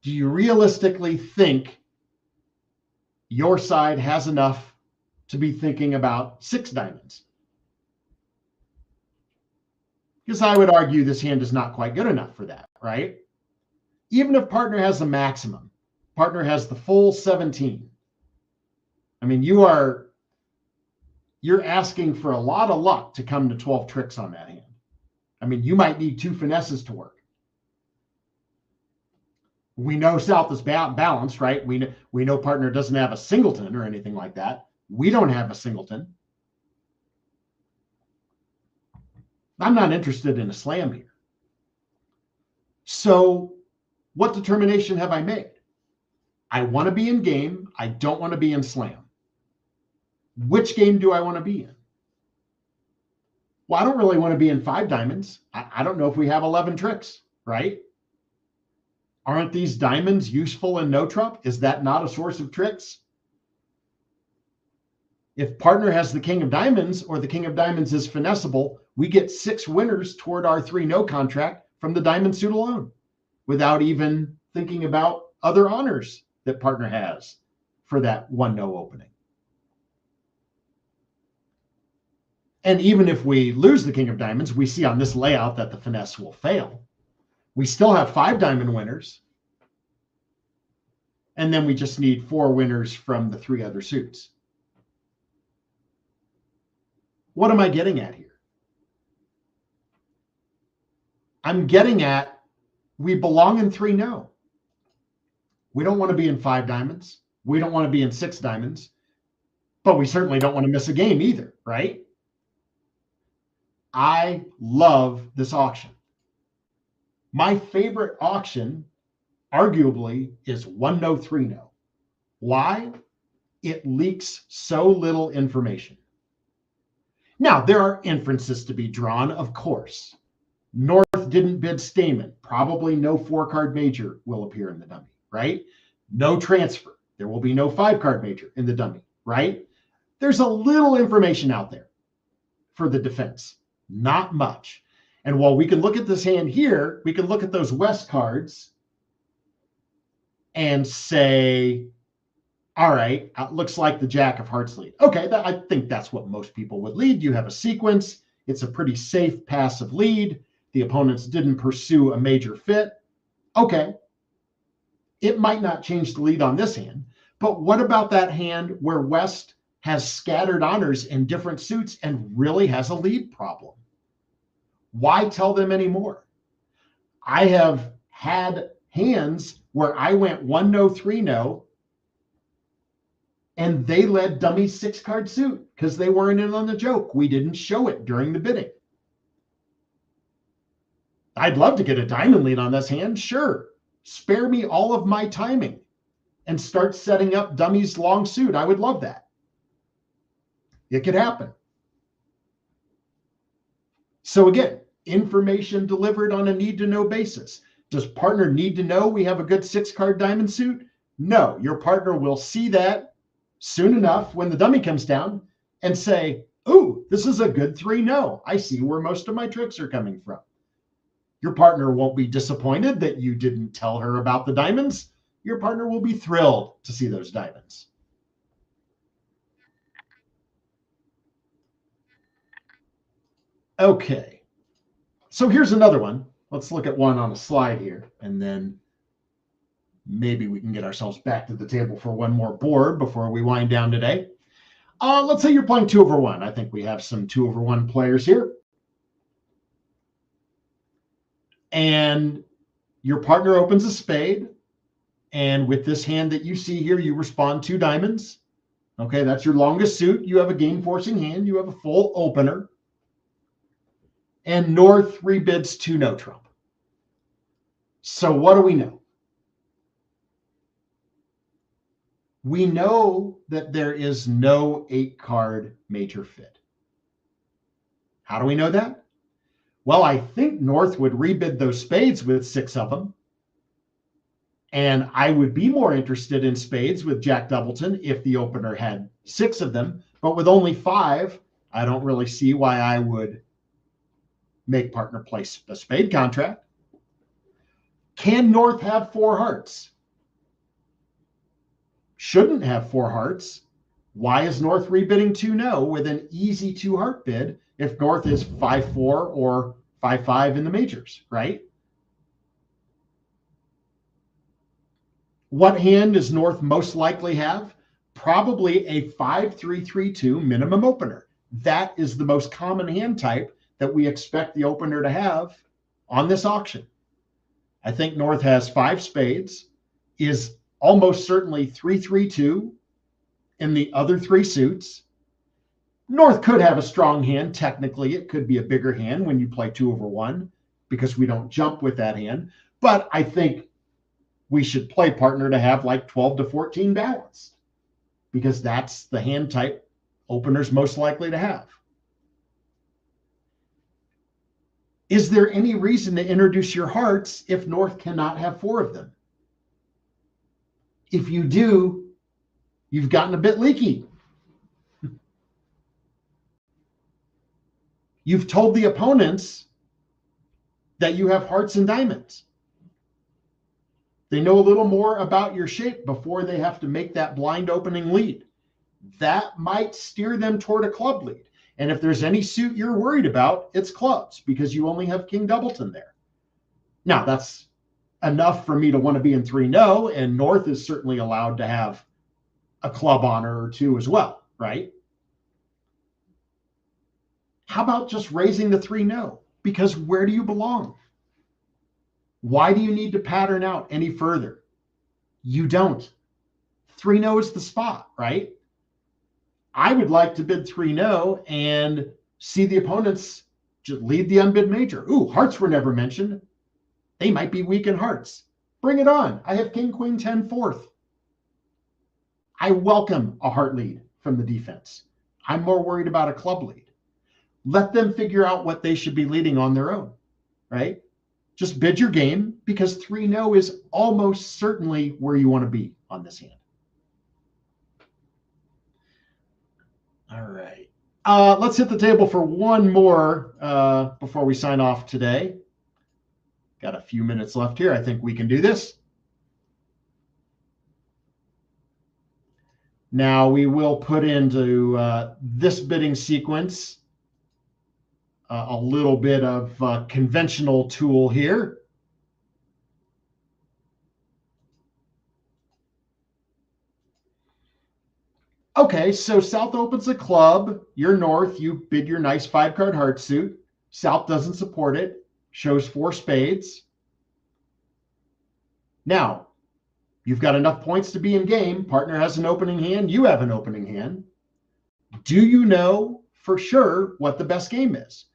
Do you realistically think your side has enough to be thinking about 6 diamonds? Because I would argue this hand is not quite good enough for that, right? Even if partner has the maximum, partner has the full 17. I mean, you're asking for a lot of luck to come to 12 tricks on that hand. I mean, you might need 2 finesses to work. We know South is balanced, right? We know partner doesn't have a singleton or anything like that. We don't have a singleton. I'm not interested in a slam here. So what determination have I made? I want to be in game. I don't want to be in slam. Which game do I want to be in? Well, I don't really want to be in 5 diamonds. I don't know if we have 11 tricks, right? Aren't these diamonds useful in no trump? Is that not a source of tricks? If partner has the king of diamonds or the king of diamonds is finessable, we get 6 winners toward our 3-no contract from the diamond suit alone without even thinking about other honors that partner has for that 1-no opening. And even if we lose the king of diamonds, we see on this layout that the finesse will fail. We still have 5 diamond winners. And then we just need 4 winners from the 3 other suits. What am I getting at here? I'm getting at we belong in 3-no. We don't want to be in 5 diamonds. We don't want to be in 6 diamonds. But we certainly don't want to miss a game either, right? I love this auction. My favorite auction, arguably, is 1-no, 3-no. Why? It leaks so little information. Now, there are inferences to be drawn, of course. North didn't bid Stamen. Probably no 4-card major will appear in the dummy, right? No transfer. There will be no 5-card major in the dummy, right? There's a little information out there for the defense. Not much. And while we can look at this hand here, we can look at those West cards and say, all right, looks like the Jack of Hearts lead. Okay, I think that's what most people would lead. You have a sequence. It's a pretty safe passive lead. The opponents didn't pursue a major fit. Okay. It might not change the lead on this hand, but what about that hand where West has scattered honors in different suits and really has a lead problem? Why tell them anymore? I have had hands where I went 1-no, 3-no, and they led dummy 6-card suit because they weren't in on the joke. We didn't show it during the bidding. I'd love to get a diamond lead on this hand. Sure. Spare me all of my timing and start setting up dummies long suit. I would love that. It could happen. So again, information delivered on a need-to-know basis. Does partner need to know we have a good 6-card diamond suit? No, your partner will see that soon enough when the dummy comes down and say, ooh, this is a good 3-no. I see where most of my tricks are coming from. Your partner won't be disappointed that you didn't tell her about the diamonds. Your partner will be thrilled to see those diamonds. Okay, so here's another one. Let's look at one on a slide here, and then maybe we can get ourselves back to the table for one more board before we wind down today. Let's say you're playing 2-over-1. I think we have some 2-over-1 players here. And your partner opens a spade. And with this hand that you see here, you respond 2 diamonds. Okay, that's your longest suit. You have a game-forcing hand. You have a full opener. And North rebids 2-no trump. So what do we know? We know that there is no 8-card major fit. How do we know that? Well, I think North would rebid those spades with 6 of them. And I would be more interested in spades with Jack Doubleton if the opener had 6 of them. But with only 5, I don't really see why I would make partner place a spade contract. Can North have 4 hearts? Shouldn't have 4 hearts. Why is North rebidding 2-no with an easy 2-heart bid if North is 5-4 or 5-5 in the majors, right? What hand does North most likely have? Probably a 5-3-3-2 minimum opener. That is the most common hand type that we expect the opener to have on this auction. I think North has 5 spades, is almost certainly 3-3-2 in the other 3 suits. North could have a strong hand. Technically, it could be a bigger hand when you play 2/1 because we don't jump with that hand. But I think we should play partner to have like 12 to 14 balance because that's the hand type openers most likely to have. Is there any reason to introduce your hearts if North cannot have 4 of them? If you do, you've gotten a bit leaky. You've told the opponents that you have hearts and diamonds. They know a little more about your shape before they have to make that blind opening lead. That might steer them toward a club lead. And if there's any suit you're worried about, it's clubs because you only have King Doubleton there. Now, that's enough for me to want to be in 3-no, and North is certainly allowed to have a club honor or 2 as well, right? How about just raising the 3-no? Because where do you belong? Why do you need to pattern out any further? You don't. 3-no is the spot, right? I would like to bid 3-no and see the opponents just lead the unbid major. Ooh, hearts were never mentioned. They might be weak in hearts. Bring it on. I have King, Queen, 10, 4th. I welcome a heart lead from the defense. I'm more worried about a club lead. Let them figure out what they should be leading on their own, right? Just bid your game because 3-no is almost certainly where you want to be on this hand. All right. Let's hit the table for one more before we sign off today. Got a few minutes left here. I think we can do this. Now we will put into this bidding sequence a little bit of conventional tool here. Okay, so South opens a club. You're North. You bid your nice 5-card heart suit. South doesn't support it. Shows 4 spades. Now, you've got enough points to be in game. Partner has an opening hand. You have an opening hand. Do you know for sure what the best game is?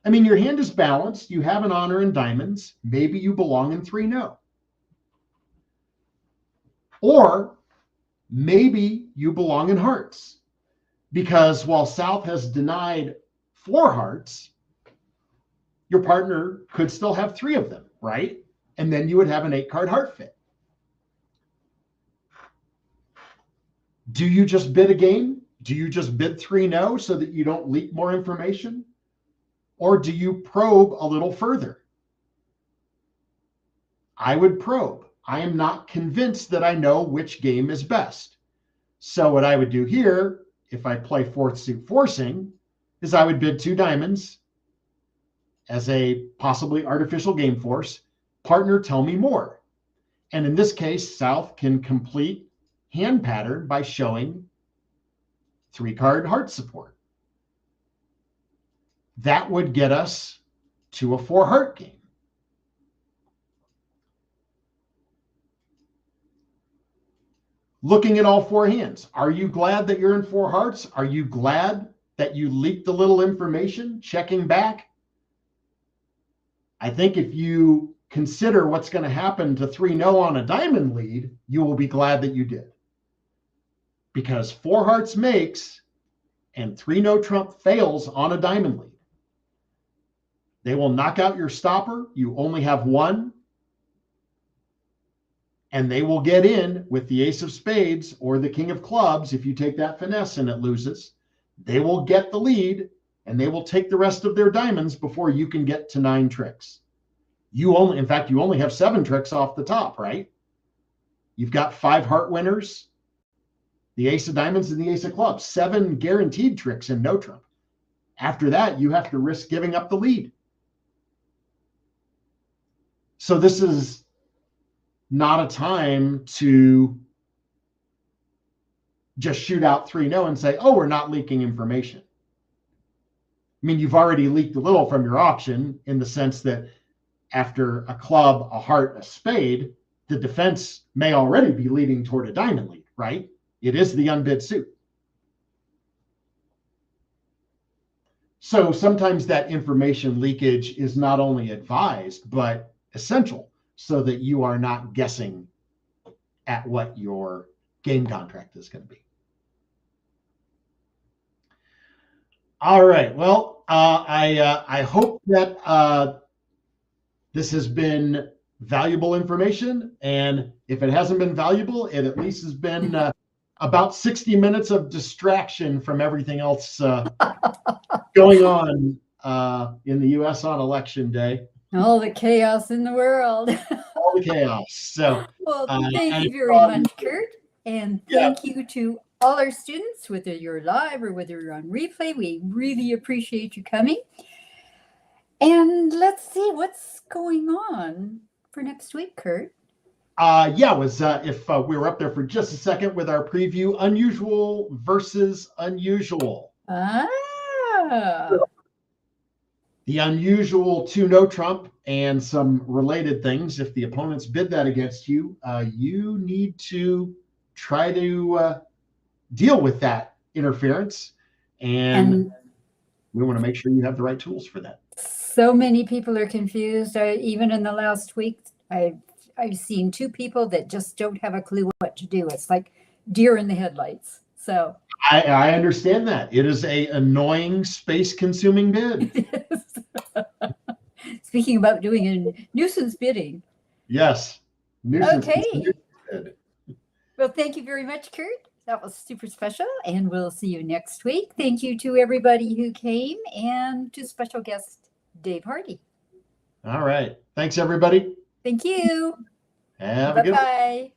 I mean, your hand is balanced. You have an honor in diamonds. Maybe you belong in 3-no. Or maybe you belong in hearts. Because while South has denied 4 hearts, your partner could still have 3 of them, right? And then you would have an 8-card heart fit. Do you just bid a game? Do you just bid 3-no so that you don't leak more information? Or do you probe a little further? I would probe. I am not convinced that I know which game is best. So what I would do here, if I play 4th suit forcing, is I would bid 2 diamonds as a possibly artificial game force. Partner, tell me more. And in this case, South can complete hand pattern by showing 3-card heart support. That would get us to a 4-heart game. Looking at all 4 hands, are you glad that you're in 4 hearts? Are you glad that you leaked a little information, checking back? I think if you consider what's going to happen to 3-no on a diamond lead, you will be glad that you did. Because 4 hearts makes and 3-no trump fails on a diamond lead. They will knock out your stopper. You only have one. And they will get in with the ace of spades or the king of clubs. If you take that finesse and it loses, they will get the lead and they will take the rest of their diamonds before you can get to 9 tricks. In fact, you only have 7 tricks off the top, right? You've got 5 heart winners, the ace of diamonds and the ace of clubs, 7 guaranteed tricks in no trump. After that, you have to risk giving up the lead. So this is not a time to just shoot out 3-no and say, oh, we're not leaking information. I mean, you've already leaked a little from your auction in the sense that after a club, a heart, a spade, the defense may already be leading toward a diamond lead, right? It is the unbid suit. So sometimes that information leakage is not only advised, but essential so that you are not guessing at what your game contract is going to be. All right. Well, I hope that this has been valuable information. And if it hasn't been valuable, it at least has been about 60 minutes of distraction from everything else going on in the U.S. on election day. All the chaos in the world. All the chaos. So, well, thank you very much, Kurt. And thank you to all our students, whether you're live or whether you're on replay. We really appreciate you coming. And let's see what's going on for next week, Kurt. If we were up there for just a second with our preview, unusual versus unusual. The unusual 2-no trump and some related things. If the opponents bid that against you, you need to try to deal with that interference. And we want to make sure you have the right tools for that. So many people are confused. Even in the last week, I've seen 2 people that just don't have a clue what to do. It's like deer in the headlights. So I understand that. It is an annoying, space-consuming bid. Speaking about doing a nuisance bidding. Yes. Okay. Well, thank you very much, Kurt. That was super special, and we'll see you next week. Thank you to everybody who came and to special guest Dave Hardy. All right. Thanks, everybody. Thank you. Have a good one. Bye-bye.